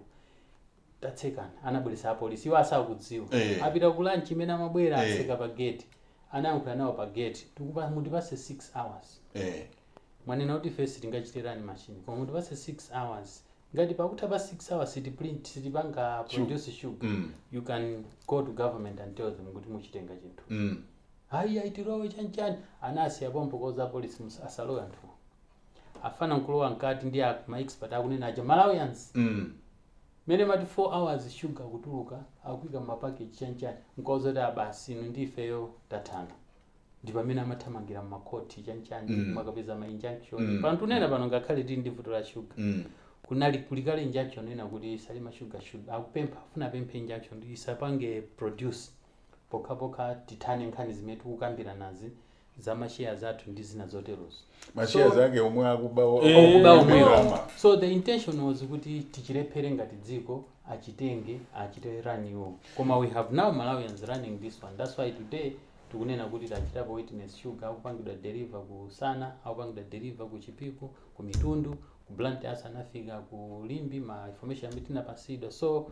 tatsekana anabweresa apolisi wasa kudziwa apita ku lunch imene amabwera aseka pa gate anayankhula nawo pa gate tikupa mutipase 6 hours mwanena kuti first tingachiterani machine koma mutipase 6 hours ngati pakuti pa 6 hours sitipanga produce sugar you can go to government and tell them kuti muchitenga chinthu hayi aitirowe chanchani anasi yapompo koza police asaloya anthu afana nkulowa nkati ndi ma expert akunena aja Malawians mene mati 4 hours sugar kutuluka akuika mapackage chanchani nkozo da basi ndifeyo tatana ndi pamene amathamangira makoti chanchani makapeza ma injunction pantunena pano ngakhale tili ndi vuto la sugar kunali kulikale injunction ina kuti Salima Sugar akupempha afuna pempha injunction isapange produce poka titane nkhani zimetu kukambira nazi za mashare zathu ndi zina zoterozo mashare zake omwe akubawo so the intention was kuti tichilephere ngati dziko achitenge achite run yo koma we have now Malawians running this one. That's why today tikunena kuti tachitapo witness sugar akupangidwa deliver ku Sana, akupangidwa deliver ku Chipiku, ku Mitundu, ku Blantyre anafika ku Limbi, ma information amene tinapasidwa. So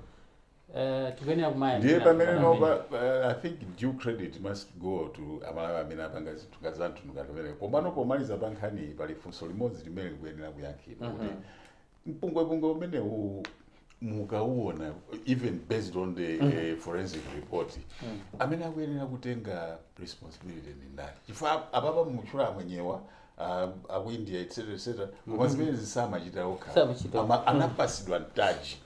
tikuyenera kumaya ndiye pamene noba I think due credit must go to Malawi amene apanga zinthu kazanthu ngatomere komano pomaliza pankhani pali funso limodzi limene likuyenera kuyankhidwa kuti mpungwepungwe umene mukauona even based on the forensic report amene akuyenera kutenga responsibility ni ndani chifukwa apapa mutchula mwenyewa aku India etc koma zimene zisamachita okha anapasidwa ntaji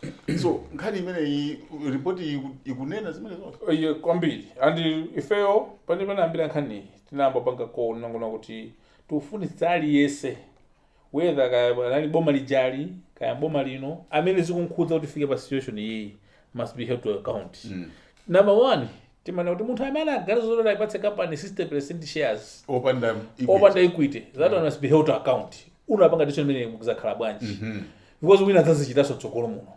so nkhani imene iyi report ikunena zimene zonse iye kwambiri and ifeyo pane ambira nkhani tinamba panga ko nangona kuti tufunitsa aliyese whether kaya boma lijali kaya boma lino amene zikunkhudza kuti fike pa situation iyi must be held to account. Number one, timana kuti munthu amene aganiza zoti aipatse company 60% shares opanda equity that one must be held to account. Unapanga decision imene mukuzakhala bwanji because wina zazichitaso tsogolo muno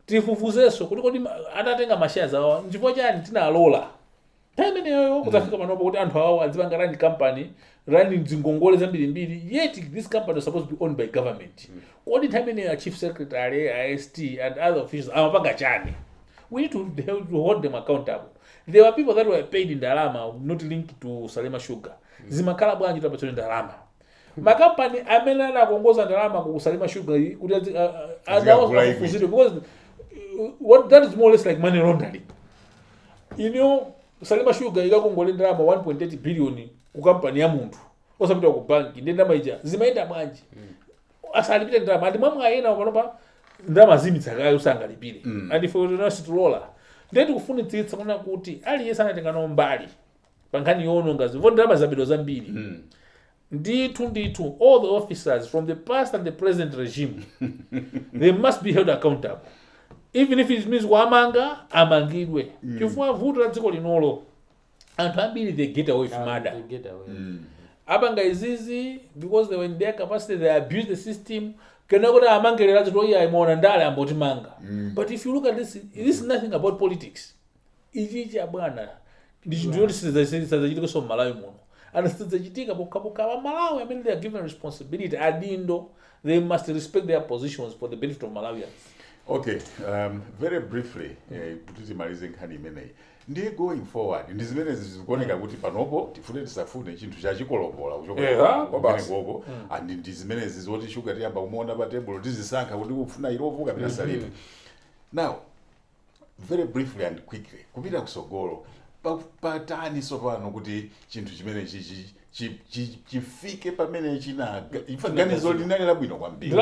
tifufuzenso kuti kodi atatenga mashares awo ndipo chani tinalola time ineyo kuzafika panopo kuti anthu awo adzipanga run company running zingongole zambirimbiri yet this company is supposed to be owned by government. Kodi time ineyo chief secretary, IST and other officials amapanga chani. We need to hold them accountable. There were people that were paid in Ndalama not linked to Salema Sugar. Zimakhala bwanji tapachoni Ndalama. Makampani amene anakongoza Ndalama ku Salema Sugar kuti because what that is more or less like money laundering. You know, Salema Sugar ikakongole Ndalama 1.8 billion ku company ya munthu. Osapita ku bank ndenda maija zimaenda bwanji. Asalipita Ndalama ndi mwamwe ayena panopa ndalama zimitsakayo usangalipire. And if we don't roller ndeti kufunitsitsa kuna kuti aliyese anatenga mbali pankhani yononga zivo ndalama zabedo zambiri ndithu all the officers from the past and the present regime they must be held accountable even if it means kuamanga amangidwe chifukwa vuto la dziko linolo anthu ambiri they get away from murder apanga izizi because they were in their capacity they abuse the system kena kuti amangelera zito iya imona ndale amboti manga but if you look at this is nothing about politics ichi bwana ndichinthu sizachitika so Malawi muno and sizachitika pokapoka Malawi amene they are given responsibility adindo they must respect their positions for the benefit of Malawians. Okay, very briefly kuti timalize nkhani imeneyi ndiye going forward ndi zimene zikuoneka kuti panopo tifune tisafune chinthu chachikolobola kuchoka gogo and ndi zimene zizoti sugar tiyamba kumonda pa table tizisankha kuti ufuna irovu kapita salini. Now very briefly and quickly kupita kusogolo patani sopano kuti chinthu chimene chifike pamene china ifaganizo linali labwino kwambiri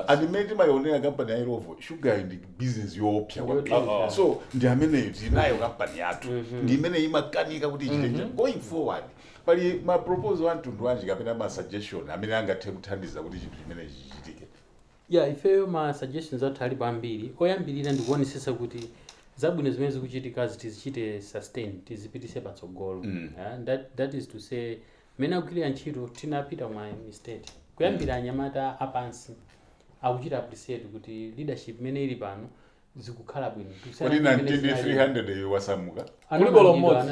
and timayionera company ya irovu sugar ndi business yoopsa kwambiri so ndi amene tinayo company yathu ndi imene imakanika kuti ichite going forward pali ma proposal anthu wanji kapena ma suggestion amene angathe kuthandiza kuti chinthu chimene chichitike. Ifeyo ma suggestions athu ali pambiri oyambirira ndikuonesesa kuti zabwino zimene zikuchitika tizichite sustain tizipitise patsogolo that is to say mena kugwirira ntchito tinapita mwa state kuyambira anyamata apansi akuchita appreciate kuti leadership imene ili pano zikukhala bwino. Kodi 300 wasamuka kulibolo mmodzi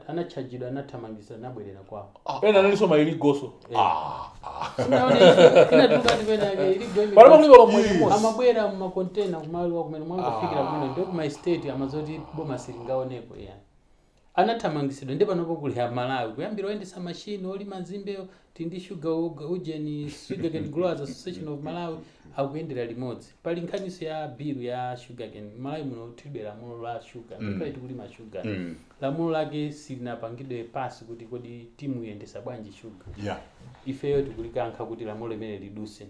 anachajidwa anathamangisa nabwerera kwawo ena analinso mailigoso amabwera mumakontena kumaliwa kumene mwangofikira kumene ndio kuma state amazoti boma silingaonepo anathamangisidwa ndi panopo kulya Malawi kuyambira oyendesa machine olima nzimbe tindi sugar ujeni sugarcane growers association of Malawi akuyendera limodzi pali nkhaniso ya bill ya sugarcane Malawi muno tibera mulo la sugar ndipo tikulima sugar lamulo lake silinapangidwe pasi kuti kodi timu yendesa bwanji sugar ifeyo tikulikanka kuti lamulo limene liduse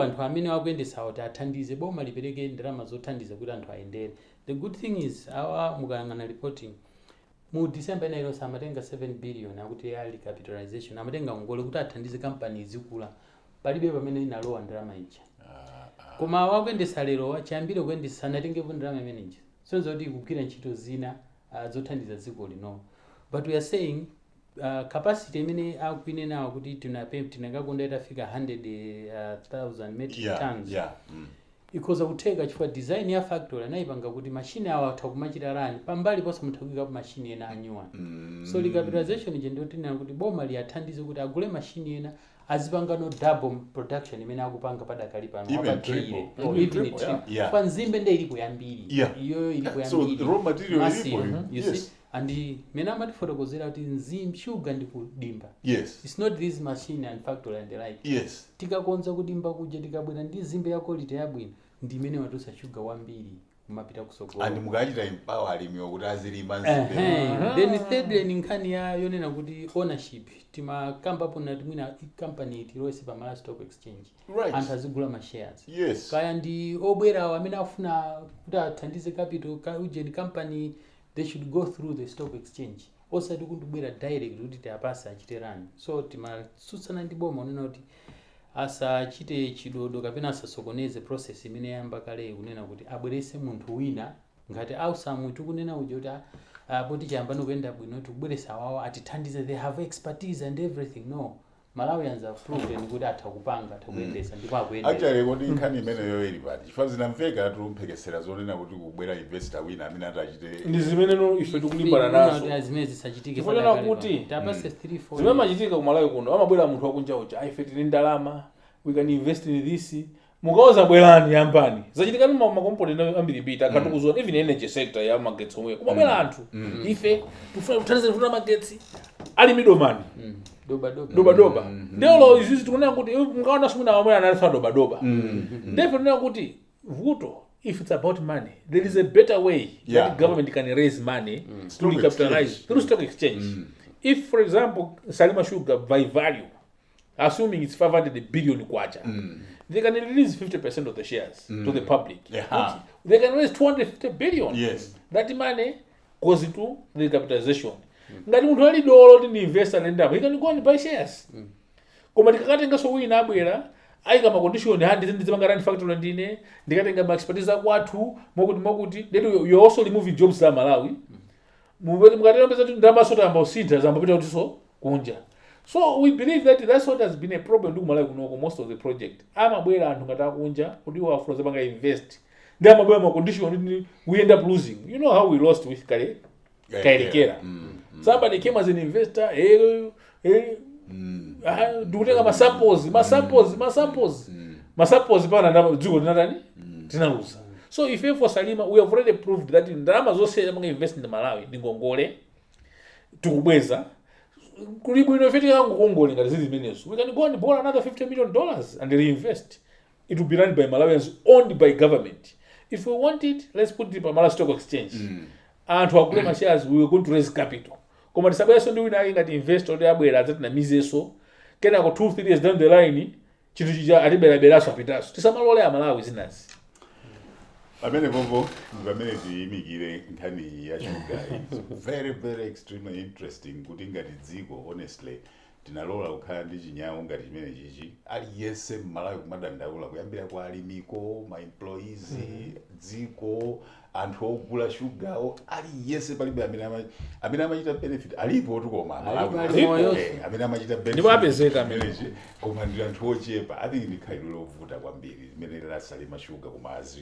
anthu amene akuyendesa kuti athandize boma lipereke ndalama zothandiza kuti anthu ayendere. The good thing is our mukayang'ana reporting mu December ino amatenga 7 billion akuti early capitalization amatenga ngongole kuti athandize company zikula palibe pamene inalowa ndalama ija koma wakuyendesa lero chiyambire kuyendesa anatengepo ndalama imene ija sonzo kuti kugwira ntchito zina zothandiza dziko lino but we are saying capacity imene akuinena kuti tinakakonda itafika 100,000 metric tons ikoza kutheka chifukwa design ya factory anayipanga kuti machine awa atha kumachita rani pambali posa muthawika pa machine ena anyuwani. So capitalization je ndotinena kuti boma liyathandize kuti agule machine ena azipanga no double production imene akupanga padakali pano Even triple. even triple kwa nzimbe nde ilipo yambiri iyo ilipo yambiri so raw material ilipo you see and mena matifotokozera kuti nzimbe sugar ndikudimba it's not this machine and factory and the like tikakonza kudimba kuja tikabwera ndi nzimbe ya quality yabwino ndi imene watusa sugar wambiri kumapita kusogolo and mukachita empower alimi okuti azilima nzimbe then thirdly ni nkhani ya yonena kuti ownership timakamba pona timwina company tilowese pa Malawi Stock Exchange anthu azigula ma shares kaya ndi obwera amene afuna kuti athandize capital ujeni company they should go through the stock exchange osati kundibwera direct kuti tiapasa achiterani. So timatsutsana ndi boma unena kuti asachite chidodo kapena asasokoneze process imene yamba kale kunena kuti abwerese munthu wina ngati ausamu tikunena uja kuti poti chiyambano kuyenda bwino tikubweresa wawo atithandize they have expertise and everything. No, Malawians have proven kuti atha kupanga atha kuyendesa ndipo akuyendesa. Actually kodi nkhani imene yoyeli pati chifukwa zinamveka tumphekesera zonena kuti kubwera investor wina amene atachite ndi zimene no ife tikulimbana nazo zimene zisachitike kufanana kuti tapase 3-4 zimene machitika ku Malawi kuno amabwera munthu wakunja uja ife tili ndalama we can invest in this mukaoza bwerani yambani zachitika mu makomponent ambiri bita akatukuzwa even energy sector ya magetsi omwe kumabwera anthu ife tufuna kuthandiza kufuna magetsi ali middleman doba ndelo izizi tikunena kuti mungaona simuna amwe analifa doba ndipo tunena kuti vuto if it's about money there is a better way that the government can raise money to recapitalize through stock exchange. If for example Salima Sugar by value assuming it's 500 billion kwacha they can release 50% of the shares to the public. They can raise 250 billion. That money goes into the capitalization. Ngati munthu ali dolo ndi investor nendamo he can go and buy shares. Koma ndikatenga so wina abwera ayika ma condition handi ndizimanga run factory ndine ndikatenga ma expertise kwathu mokuti then you also removing jobs za Malawi. Mukatero pesa ndama sota amba usintha zambapita kuti so kunja. So we believe that that's what has been a problem with Malawi kunoko most of the project. Amabwera anthu ngata kunja kuti wafuna zabanga invest. Ndi amabwera ma condition we end up losing. You know how we lost with Kale. Somebody came as an investor ndikutenga masamples pana ndama dziko tinatani tinaluza. So if for Salima we have already proved that ndalama zonse amanga invest in Malawi ndingongole tikubweza kulibu inofiti yangu kongole ngati zizi zimenezo we can go and borrow another $50 million and reinvest. It will be run by Malawians, owned by government. If we want it, let's put it on Malawi Stock Exchange and to agule shares we are going to raise capital. Koma tisabeso ndi wina ngati investor ndi abwera adzati na mizeso kena ko 2-3 years down the line chinthu chija alibera apitaso tisamalole a Malawi zinazi amene bobo ngamene tiyimikire nkhani ya sugar is very extremely interesting kuti ngati dziko honestly tinalola kukhala ndi chinyawo ngati chimene chichi aliyense m'Malawi kumadandaula kuyambira kwa alimiko ma employees dziko anthu ogula sugar aliyense palibe amene amachita benefit alipo tukoma Malawi amene amachita benefit ndipo apezeka manage koma ndi anthu ochepa. I think ndi khalidwe lovuta kwambiri limene la Salima Sugar koma as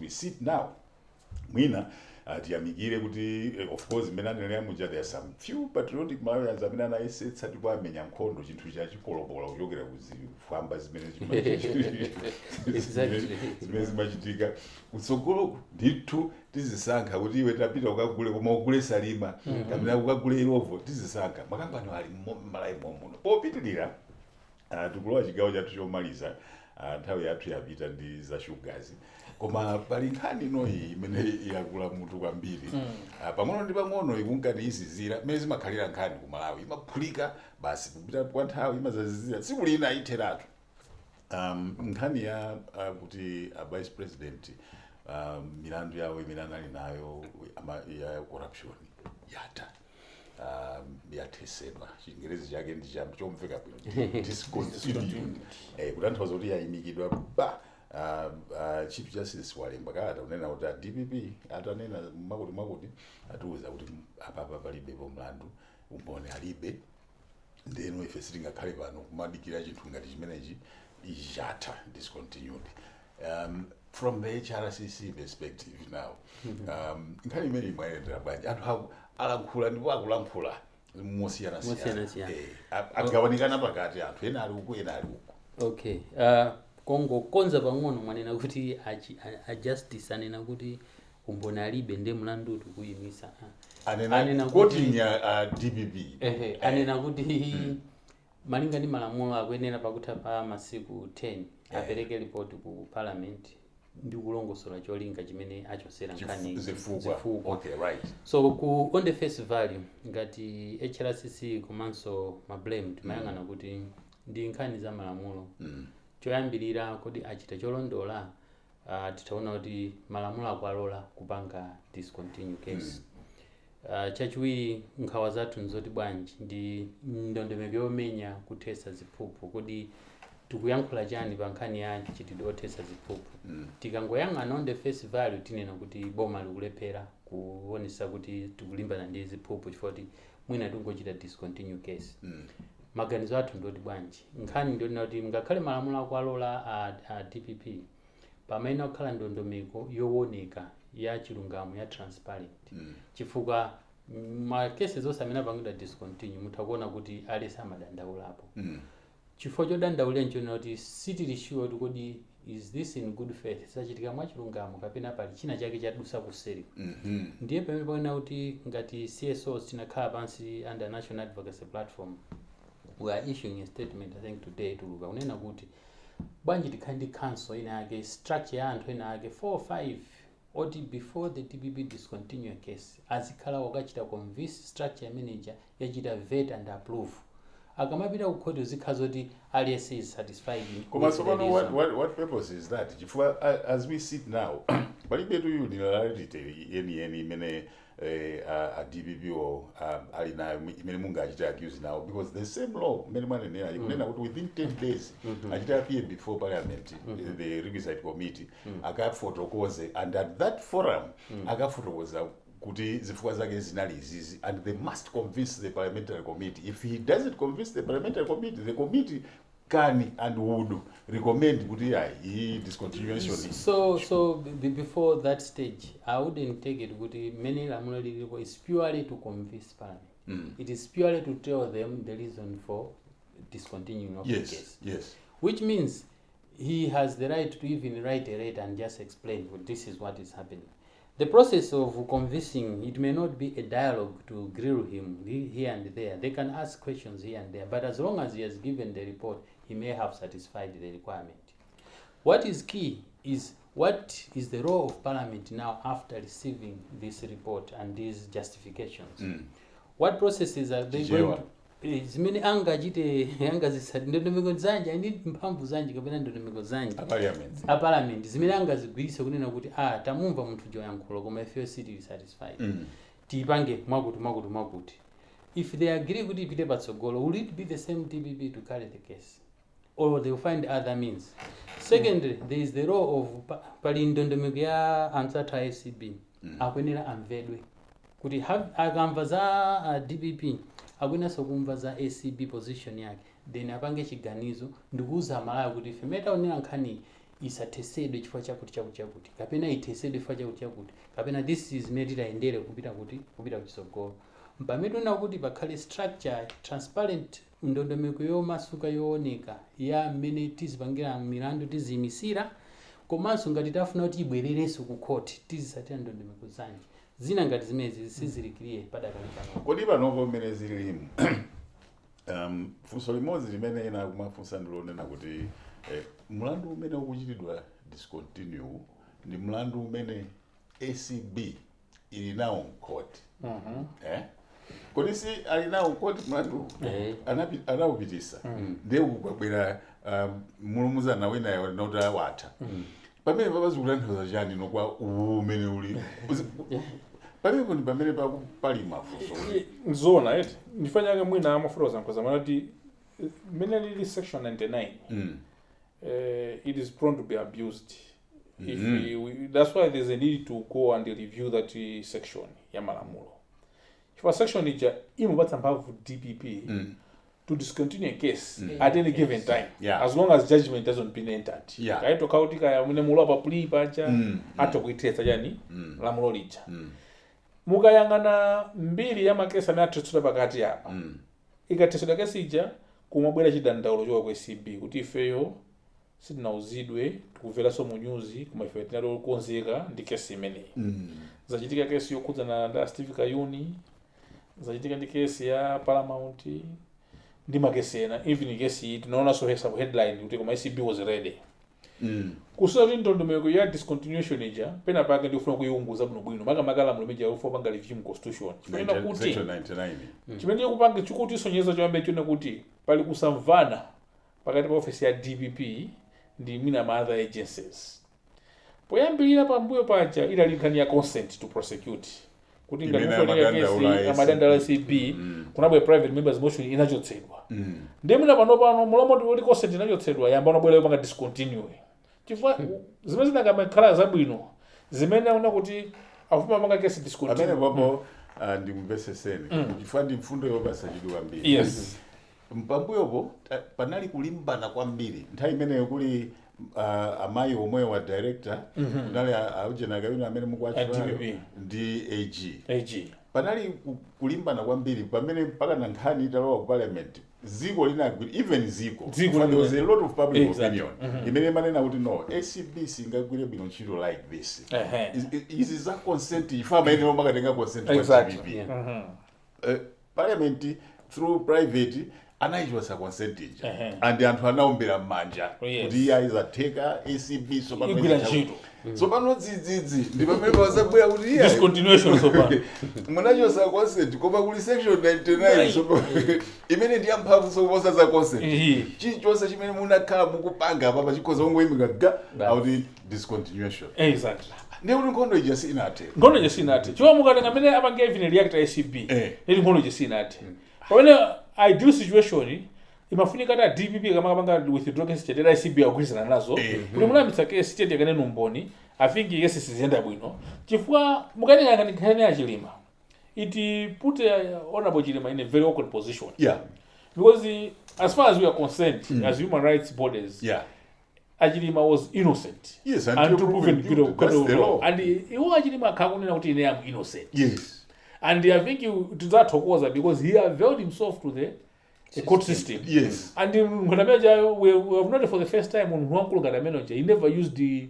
we sit now mwina tiyamikire kuti of course mena nene muja there are some few patriotic Malawians amene anayesetsa ndipo amenya nkhondo chinthu cha chipolopolo kuchokera kuzifamba zimene zimene zimachitika kutsogolo ndithu tizisankha kuti iwe tapita ukagule koma ugule Salima kapena ukagule Irovo tizisankha makampani ali Malawi muno popitirira tikulowa chigawo chathu chomaliza nthawi yathu yapita ndi za sugars koma pali nkhani inoyi imene yakula mutu kwambiri pang'ono ndi pang'ono ikunkani izizira imene zimakhalira nkhani ku Malawi imaphulika basi kupita kwa nthawi imazazizira tsiku lina itheratu. Nkhani ya kuti vice president milandu yawo imene anali nayo ya corruption yatha yathesedwa chingerezi chake ndi chomveka bwino discontinued kutanthauza kuti yayimikidwa Chief Justice walemba kalata unena kuti DPP atanena makuti atiuza kuti apapa palibepo mlandu umboni alibe ndeno ife sitingakhale pano kumadikira chinthu ngati chimenechi ijatha discontinued. from the HRCC perspective now, nkhani imene imayendera bwanji anthu alankhula ndipo akulankhula mosiyana agawanikana pakati anthu ena ali uku ena ali uku. Okay, konza pang'ono mwanena kuti ajustice anena kuti umboni alibe ndi mlandu tikuyimisa anena kuti DPP anena kuti malinga ndi malamulo akuyenera pakutha pa masiku 10 apereke report ku parliament ndi kulongosola cholinga chimene achosera nkhani zifukwa. Okay, right. So ku on the face value ngati HRCC komanso mablame timayang'ana kuti ndi nkhani za malamulo choyambirira kuti achita cholondola titaona kuti malamulo akualola kupanga discontinued case. Chachiwiri nkhawa zathu nzoti bwanji ndi ndondomeko yomenya kuthesa ziphuphu kuti tikuyankhula chani pa nkhani ya chitidwe othesa ziphuphu. Tikangoyang'ana on the face value tinena kuti boma likulephera kuonesa kuti tikulimbana ndi ziphuphu chifukwa kuti mwina tingochita discontinued case. Maganizo athu ndoti bwanji nkhani ndionena kuti ngakhale malamulo akualola a DPP pamene akhala ndondomeko yooneka ya chilungamo ya transparent chifukwa ma cases onse amene apangidwa discontinue mutakuona kuti alesa amadandaulapo chifukwa chodandaulira nchonena kuti sitili sure kuti is this in good faith sachitika mwa chilungamo kapena pali china chake chadusa kuseri. Ndiye pamene paona kuti ngati CSOs tinakhala pansi under National Advocacy Platform we are issuing a statement I think today tuluka unena kuti bwanji tikhandi council ina yake structure ya anthu ina yake 4 or 5 oti before the DPP discontinue case azikhala wakachita convince structure manager yachita vet and approve akamapita kukhoti zikhala zoti aliyense is satisfied. What purpose is that? As we sit now palibe tu unilaterality any imene a DPP or alinayo imene munga achita accuse now because the same law many manenera ikunena kuti within 10 days achita appear before parliament the requisite committee akafotokoze and at that forum akafotokoza kuti zifukwa zake zinali izizi and they must convince the parliamentary committee. If he doesn't convince the parliamentary committee, the committee can and would recommend kuti discontinuation. So before that stage I wouldn't take it kuti many lamulo lilipo is purely to convince parliament. It is purely to tell them the reason for discontinuing of the case. Yes. Which means he has the right to even write a letter and just explain well, this is what is happening. The process of convincing, it may not be a dialogue to grill him here and there. They can ask questions here and there, but as long as he has given the report, he may have satisfied the requirement. What is key is what is the role of Parliament now after receiving this report and these justifications? What processes are they going to... zimene angachite angazisati ndondomeko zanji ndi mphamvu zanji kapena ndondomeko zanji a parliament zimene angazigwiritse kunena kuti tamumva munthu joyankhulo koma ife sitili satisfied tipange mwakuti if they agree kuti ipite patsogolo will it be the same DPP to carry the case or they will find other means? Secondly, there is the role of pali ndondomeko ya ansathu a ACB akuyenera amvedwe kuti akamva za DPP akuyenanso kumva za ACB position yake then apange chiganizo ndikuuza Malawi kuti ife metaonera nkhani isathesedwe chifukwa chakuti kapena ithesedwe chifukwa chakuti kapena this is made itaendere kupita kuchitsogolo mpamene una kuti pakhale structure transparent ndondomeko yomasuka yooneka ya mmene tizipangira milandu tiziyimisira komanso ngati tafuna kuti ibwererenso ku court tizisatira ndondomeko zanji zina ngati zimezi sizilikirie padakali pano. Kodi panopo mmene zililimu funso limodzi limene ena kumafunsa ndilonena kuti mlandu umene ukuchitidwa discontinue ndi mlandu umene ACB ili nawo court. Kodi si ali nawo court mlandu anawupitisa ndiye ukubwera mulumuzana wina yonota watha pamene papazikulanthoza chani nokwa umene uli pamene pali mafunso nzona eti ndifanyake mwina amafuroza nkoza manati mene lili section 99 it is prone to be abused. If that's why there's a need to go and review that section ya malamulo. If a section ija imupatsa mphamvu DPP to discontinue a case at any given time, Yeah. as long as judgment hasn't been entered. Yeah. Kaito kauti kaya mune mulo pa plea pacha atokuitesa yani lamulo lija. Mukayangana mbiri ya makesa na atotsuta pakati apa. Ikatesera kesi ija kumabwera chidandaulo choka kwa ECB kuti ifeyo sitinauzidwe tikuvera so munyuzi kuma ife tinalo konzeka ndi kesi imeneyi. Zachitika kesi yokhudza na Steve Kayuni, zachitika ndi kesi ya Paramount ndi makesi ena, even kesi tinaona so headline kuti kuma ECB was ready. Kususa kuti ndondomeko ya discontinuation ija pena pake ndikufuna kuyiunguza bwinobwino makamaka lamulo meja yofopanga review constitution. Chifukwa kuti section 99 chimene kupanga chikuti isonyeza choyamba chona kuti pali kusamvana pakati pa office ya DPP ndi mina ma other agencies. Poyambirira pambuyo paja idali nkhani ya consent to prosecute kuti ngati kufanira kesi amadandala ECB kunabwe private members motion inachotsedwa. Ndemuna pano mulomo uli consent inachotsedwa yamba unabwera panga discontinue. Chifukwa zimene zinakamekhala zabwino zimene una kuti afuma panga kesi discontinue. amene babo ndimveseseni chifukwa ndi mfundo yobasa chidwa mbiri. Yes. Mpambuyopo panali kulimbana kwambiri nthawi imeneyo kuli amayi omwe wa director kunali aujena Kayuni amene mukwachira ndi AG. Panali kulimbana kwambiri pamene mpaka na nkhani italowa ku parliament ziko linagwira even ziko there was a lot of public opinion imene manena kuti no ECB singagwire bwino ntchito like this. Izi za consent ifa amene makatenga consent kwa DPP. Parliament through private anaichotsa consent ija and anthu anaombera m'manja kuti iye aizateka ECB so pano dzidzidzi ndi pamene wazabwera kuti iye discontinuation so pano munachotsa consent koma kuli section 99 so imene ndi yamphamvu so kuposa za consent chilichonse chimene munakhala mukupanga apa pachikhoza ongoyimika kuti discontinuation. Exactly. Ndiye kuti nkhondo ija sinathe. Nkhondo ija sinathe. Chifukwa mukatenga amene apange even react ECB ili nkhondo ija sinathe. Pamene ideal situation imafunika kuti DPP kama kapanga withdraw case chatera ECB agwirizana nazo kuti munamitsa case chete yakane nomboni I think case siziyenda bwino chifukwa mukatenga nkhani ya Chilima it put honorable Chilima in a very awkward position because as far as we are concerned as human rights bodies Chilima was innocent and proven guilty and Chilima akakunena kuti ine am innocent and I think tizathokoza because he availed himself to the court system. And we have noted for the first time on Huankulu Gadamenoja, he never used the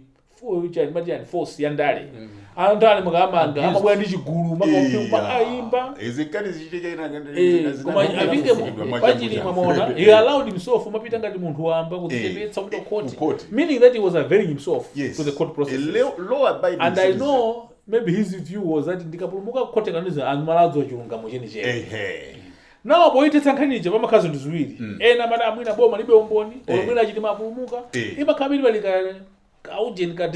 force yandale. Andale magamanga, amabwa ndi chigulu, makaimba. I think he allowed himself mapita ngati munthu wamba kuzitembetsa kuti court. Meaning that he was availing himself to the court process. And I know maybe his view was that ndikapulumuka kote kaniza anmaladzo chilungamo chenicheni. Now poitetsa nkhaniche pamakazi ndi ziwiri. Ena mada mwina boma libe umboni, olomwina Chilima apulumuka. Imakhabiri balika audit ka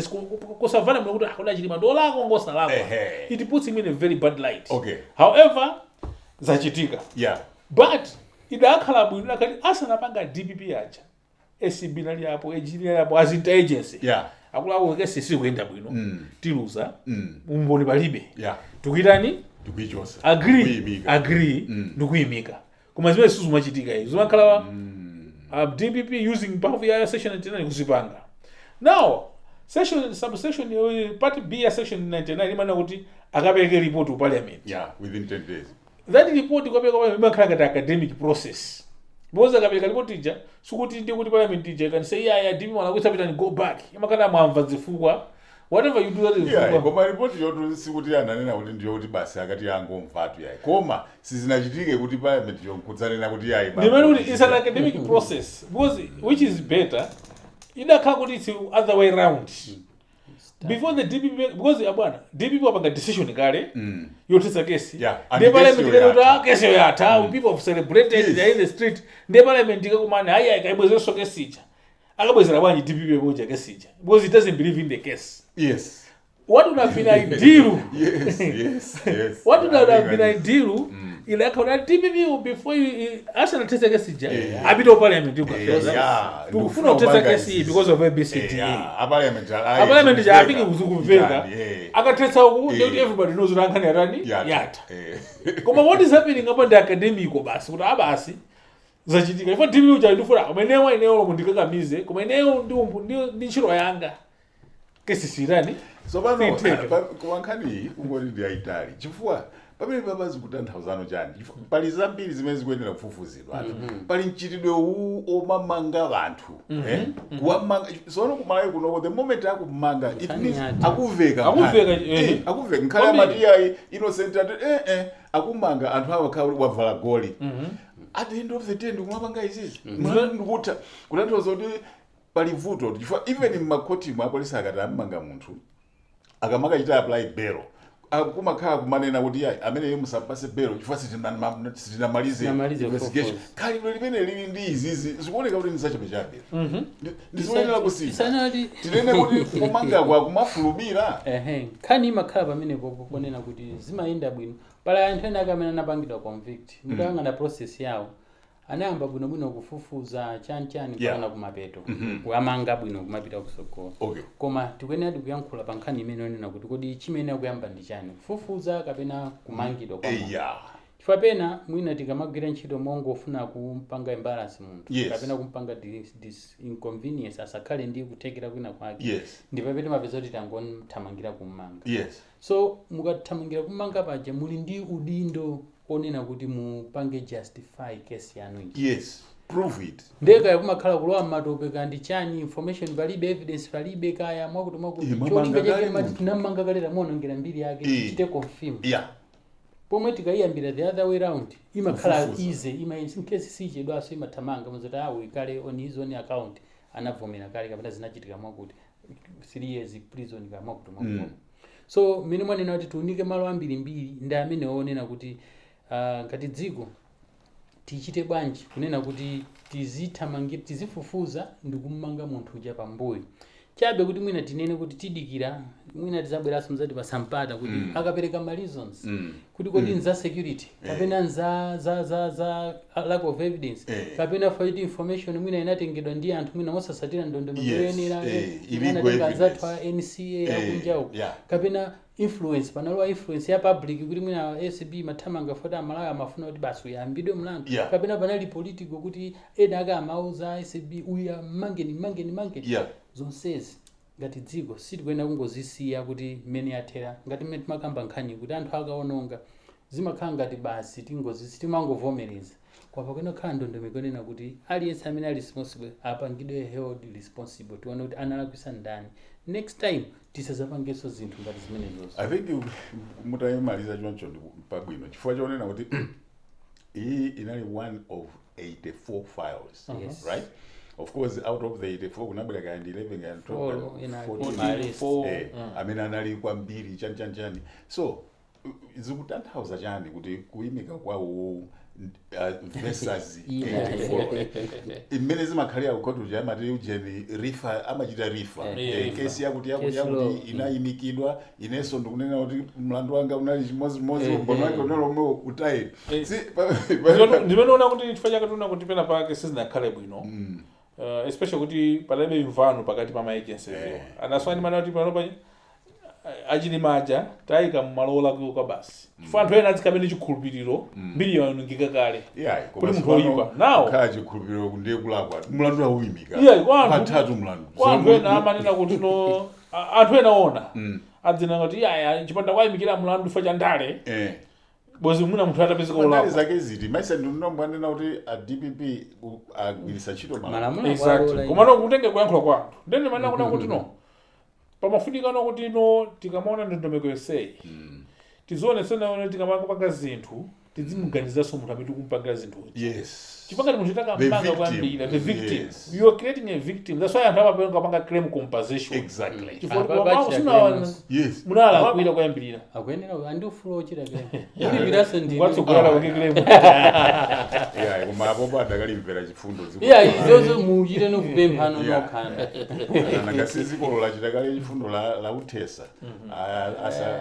kusavana mwe hakuna Chilima ndolako ngosa lako. It puts him in a very bad light. However, zachitika. But idakhala bwino nakati asanapanga DPP acha. ECB nali apo, AG nali apo as interagency. Akulawo kesi sikuenda bwino tiluza umboni palibe tukitani tukichosa agree ndikuyimika koma zimene sizimachitika izo zimakhala DPP using power ya section 99 kuzipanga. Now subsection part B ya section 99 imana kuti akapereke report ku parliament within 10 days. That report ikapeka imakhala ngati academic process. Boza kapeka report ija sukuti ndi kuti parliament ija can say DPP wala kutsapita ni go back imakana mwamva zifukwa whatever you do that is koma report yotu sikuti ananena kuti ndiyo kuti basi akati yango mfatu yayi koma sizinachitike kuti parliament yonkudzanena kuti yayi nimani kuti it's an academic process because which is better idakhala kuti it's other way round before the DPP because abwana DPP wapanga decision kale yothetsa case the parliament lero case yatha people have celebrated in the street the parliament ikakumana hayi akaibwezeso case ija akabwezera bwanji DPP moja case ija because it doesn't believe in the case. What would have been ideal? What would have been ideal? Ile akona DPP before you actually test case ija abito parliament you got tukufuna test case because of ABCD parliament ja afiki kuzukumveka akathetsa uku everybody knows rankani yarani yata koma what is happening upon the academic basi kuti abasi zachitika ifo timu uja ndifuna kumenewa inewo mundikakamize kumenewo ndi ntchito yanga kesisirani Sobano kuwankhani ungoti ndi aitali chifukwa pamene pabazi kutanthauzano chani pali zambiri zimene zikuyenera kufufuzidwa anthu pali mchitidwe omamanga vanthu kuwamanga sono kumalawi kuno the moment akumanga it means akuveka nkhale amati yayi innocent akumanga anthu awo akhala wavala goli at the end of the day ndikumapanga izizi ndikuta kutanthauza kuti pali vuto chifukwa even mmakoti mwa apolisi akati amanga munthu akamaka chita apply bail akumakhala kumanena kuti yayi amene musapase bail chifukwa sitinamalize investigation khalidwe limene lili ndi izizi zikuoneka kuti ndizachabe chabe ndizionera kusintha tinene kuti kumanga kwa kumafulumira nkhani imakhala pamene popo ponena kuti zimayenda bwino pali anthu ena amene anapangidwa convict mukayang'ana process yawo anayamba bwinobwino kufufuza chani kuona kumapeto kuamanga bwino kumapita kusogolo koma tikuyenera kuyankhula pa nkhani imene onena kuti kodi chimene akuyamba ndi chani kufufuza kapena kumangidwa kwa chifukwa pena mwina tikamagwira ntchito mongofuna kumpanga embarrass munthu kapena kumpanga inconvenience asakhale ndi kuthekera kwina kwake ndipo pete mapeza kuti tangothamangira kummanga so mukathamangira kummanga paja muli ndi udindo onena kuti mupange justify case yanu prove it ndeka yakumakhala kulowa mmatope kandi chani information palibe evidence palibe kaya mwakuti cholinga chake mati tinamanga kalera muonongera mbiri yake tichite confirm pomwe tikayiyambira the other way round imakhala easy in case sichedwaso imathamanga muzoti ikale on his own account anavomera kale kapena zinachitika mwakuti 3 years prison kamwakuti so mine mwanena kuti tiunike malo ambirimbiri ndi amene onena kuti ngati dziko tichite bwanji kunena kuti tizithamangira tizifufuza ndi kummanga munthu uja pambuyo chabe kuti mwina tinene kuti tidikira mwina tizabweraso mzati pasampata kuti akapereka ma reasons kuti kodi nza security kapena nza lack of evidence kapena fight information mwina inatengedwa ndi anthu mwina mosasatira ndondomeko yoyenera inatenga anzathu a NCA akunjawo kapena influence panalowa influence ya public kuti mwina ACB mathamanga fota amalawi amafuna kuti basi uyambidwe mlandu kapena panali political kuti ena akamauza ACB uya mangeni zonsezi ngati dziko sitikuyenera kungozisiya kuti mmene athera ngati mmene timakamba nkhani kuti anthu akaononga zimakhala ngati basi timangovomereza kwapa kwena khala ndondomeko yonena kuti aliyense amene ali responsible apangidwe held responsible tione kuti analakwisa ndani next time tisazapangenso zinthu ngati zimenezozo. I think mutayimaliza choncho pabwino chifukwa chonena kuti iyi inali one of 84 files right. Of course, out of the 84, kunabwera kandi 11 and 14 amene anali kwambiri chani. So, zikutanthauza chani kuti kuyimika kwawo versus 84. Imene zimakhalira kukhoti uja amati ujeni rifa amachita rifa. Kesi yakuti inayimikidwa inenso ndikunena kuti mlandu wanga unali chimozimozi mbono wake unalomwe utayi. Ndimeona kuti chifukwa chake tuna kuti pena pake sizinakhale bwino. Especially kuti palibe imvano pakati pa ma agencies anaswani mana kuti panopa achilimaja tayika mmalola kwa basi chifukwa anthu ena azikamene chikhulupiriro mbiri yanungika kale kuti munthu oyipa nawo khala chikhulupiriro kundiye kulakwa mlandu awuyimika patatu mlandu anthu ena amanena kuti no anthu ena ona adzina kuti chipanda kwayimikira mlandu fa cha ndale bozi muna muthu atapezeka ulapa zake ziti maisa ndinombanena kuti a DPP agwirisa ntchito malamulo exactly komano kutenge kuyankhula kwa anthu ndene manena kuna kuti no pamafunika no kuti no tikamaona ndondomeko yonseyi tizione sena tikamapanga zinthu tizimuganizaso munthu amene tikumpanga zinthu chifukwa munthu takamanga kwambira the victim you are creating a victim that's why anthu amapanga claim compensation exactly chifukwa munala kuira kwambira akuyenera andi ufulu chira claim uli biraso ndi kwatsogora kwa claim koma apo adakalimvera chifundo ziko izozo muchire no kupemphano nokhanda nangasizikolo chitakale chifundo la uthesa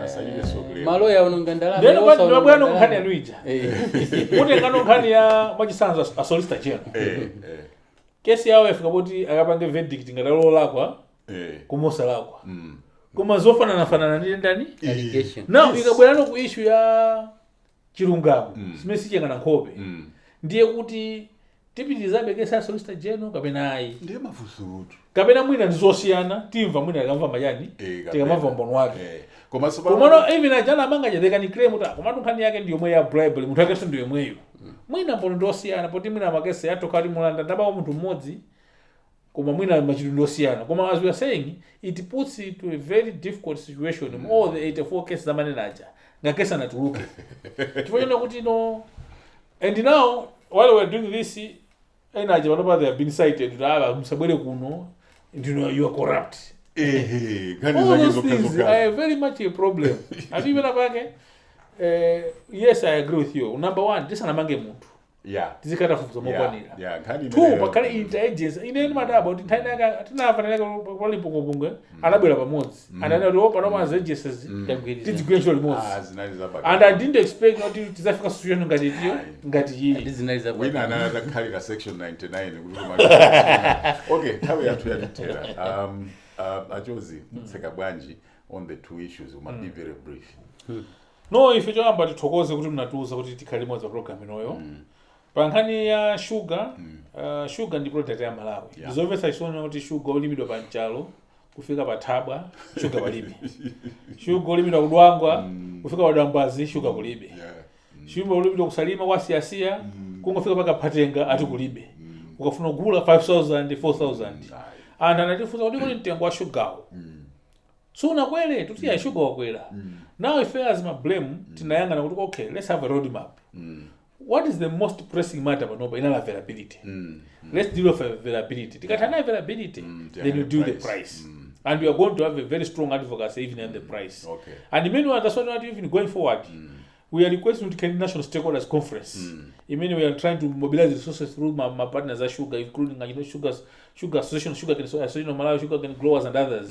asanyike sokle maloya unonga ndalama ndeno bwana nkhani ya Luija kuti ngano nkhani ya machisanza a solicitor general kesi yawo yafika kuti akapange verdict ngadalolakwa kumosa lakwa koma zofanana ndi ndani allegation now ikabwera no ku issue ya chilungamo simesi chengana nkhope ndiye kuti tipitirizabe kesi ya Solicitor General kapena ayi ndiye mafusurutu kapena mwina ndizosiyana timva mwina akamva majani tikamva mbono wake komano even ajana amanga they can claim kuti komatu nkhani yake ndiyo mwe ya bribery munthu wake ndiyo mweyo mwina mbono ndosiyana poti mwina makesi yatoka mulanda ndabawo munthu mmodzi koma mwina machitidwe ndosiyana koma as we are saying it puts it to a very difficult situation all the 84 cases amanena ngakesa natuluke chifukwa kuti no and now while we are doing this energy whatever they have been cited musabwere kuno you are corrupt all those things are very much a problem afibela pake yes I agree with you number one tisanamange munthu tizikata fufuza mokwanira two pakale intelligence ineni madaba kuti nthani yake tinafaneleka palimpungopungwe anabwera pamodzi ananena kuti panoma as agencies tizigwira ntchito limodzi and I didn't expect kuti tizafika situation ngati iyi wina anakhalira section 99 kuti okay nthawi yathu yatitera Chodzi mutseka bwanji on the two issues we must be very brief no ife choyamba tithokoze kuti mnatiuza kuti tikhale limodzi pa program inoyo pa nkhani ya sugar sugar ndi product ya Malawi ndizomvetsa chisoni kuti sugar olimidwa pa mchalo kufika pa Thabwa sugar palibe sugar olimidwa kudwangwa kufika pa Dambazi sugar kulibe sugar olimidwa kusalima kwa Siasia kungofika paka Phatenga ati kulibe ukafuna kugula 5000 4000 and anatifunza kuti kuli mtengo wa sugar suna kwele tutiya sugar wakwela now if as my blame tinayangana kuti okay let's have a road map what is the most pressing matter panopa ina availability let's deal with availability tikatana availability then you do the price and we are going to have a very strong advocacy even in the price and meanwhile that's what even going forward we are requesting to the National Stakeholders Conference we are trying to mobilize resources through my partners as sugar including sugar association sugar association of Malawi sugar and growers and others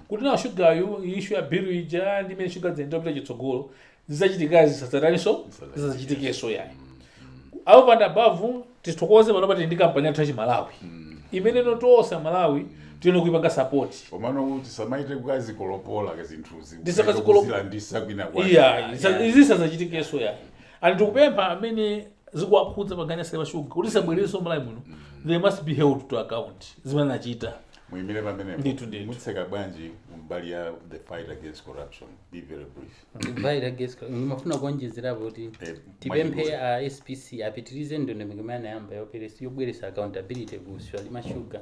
kuti na sugar you issue a bill ija ndi mene sugar zendopita chitsogolo zizachitikazi sasataniso zizachitikeso yani over and above tithokoze panopa ndi kampani yathu Malawi imene notosa Malawi tione kuipanga support komano kuti samaite kwazi kolopola ke zinthuzi ndisakazikolopolandisa kwina kwa izi sazachitikeso yani and tikupempha amene zikuwakhudza pangani asema sugar kuti sabwereso Malawi muno they must be held to account zimene nachita muimire pamene mutseka bwanji mbali ya the fight against corruption be very brief fight against mafuna kuonjezerapo kuti tipemphe a SPC apitirize ndondomeko yamba yobweresa accountability kuswa lima sugar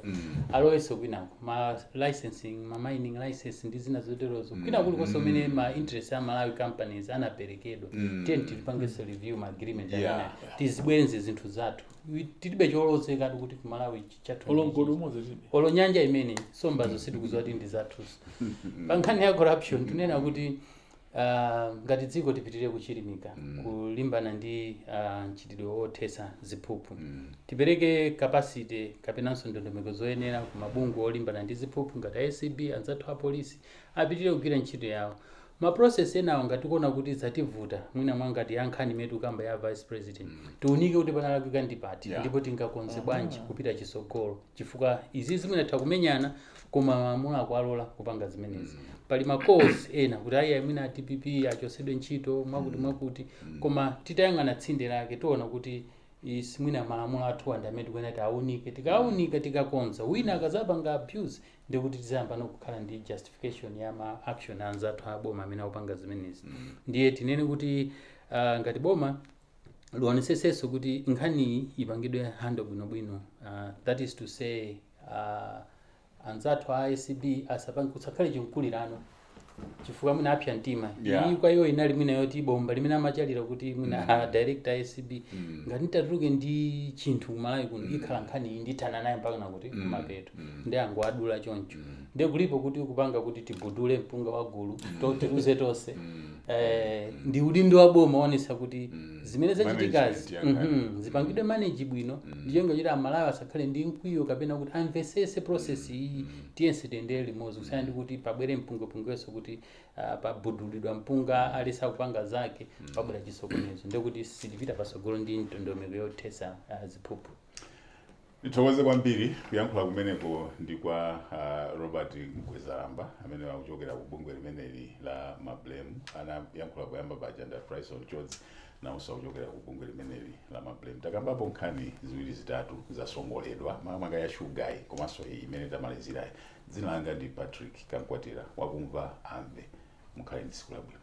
aloweso kwinako ma licensing ma mining license ndi zina zoterozo kwina kuli koso mene ma interest ya Malawi companies anaperekedwa tilipangeso review ma agreement amene tizibwenze zinthu zathu tilibe cholozeka kuti ku Malawi chathu olo nyanja imene sombazo sitikuzwa kuti ndi zathu pankhani ya corruption tunena kuti ngati dziko tipitirire kuchilimika kulimbana ndi mchitidwe wothesa ziphuphu tipereke capacity kapenanso ndondomeko zoyenera ku mabungwe olimbana ndi ziphuphu ngati ACB anzathu a polisi apitirire kugwira ntchito yawo ma process enawo ngatikuona kuti zativuta mwina mwangati yankhani metu kamba ya vice president tiunike kuti panalakwika ndi pati ndipo tingakonze bwanji kupita chisogolo chifukwa izi zimenetha kumenyana koma mamuna akwalola kupanga zimenezi pali ma calls ena kuti ayi mwina TPP achosedwe ntchito mwakuti koma titayangana tsinde lake tiona kuti mwina malamulo athu andamedi kwenati aunike tikakonza wina akazapanga abuse ndikuti tizayamba nokukhala ndi justification ya ma action anzathu aboma amene akupanga zimenezi ndiye tinene kuti ngati boma luoneseseso kuti nkhani ipangidwe handle bwinobwino that is to say anzathu a ACB asapange kusakhale chinkulirano chifukwa mwina apya mtima iyi kwa iyo inali mwina yoti bomba limene amachalira kuti mwina director ACB ngati ntatuluke ndi chinthu Malawi kuno ikhala nkhani iyi ndithana naye mpaka nakuti kumapeto ndi angu adula choncho ndi kulipo kuti ukupanga kuti tibudule mpunga wa gulu toteruze tonse ndi udindo wa boma onesa kuti zimene zachitikazi zipangidwe manage bwino ndiyenga kuti Malawi asakhale ndi mkwiyo kapena kuti amvesese process iyi tiyense tendere limodzi kusiyana ndi kuti pabwere mpungweso kuti pabudulidwa mpunga alisa kupanga zake pabwera chisokonezo ndikuti silipita pasogolo ndi ndondomeko yothesa ziphuphu. Nithokoze kwambiri kuyankhula kumeneko ndi kwa Robert Mkwezalamba amene akuchokera ku bungwe limeneli la mablem ana yankhula kuyamba bajanda Fryson Chodzi nawonso akuchokera ku bungwe limeneli la mablame. Takambapo nkhani ziwiri zitatu zasongoledwa makamaka ya shugayi komanso iyi imene tamalizirayi. Dzina langa ndi Patrick Kamkwatira, wakumva amve. Mukhale ndi tsiku labwino.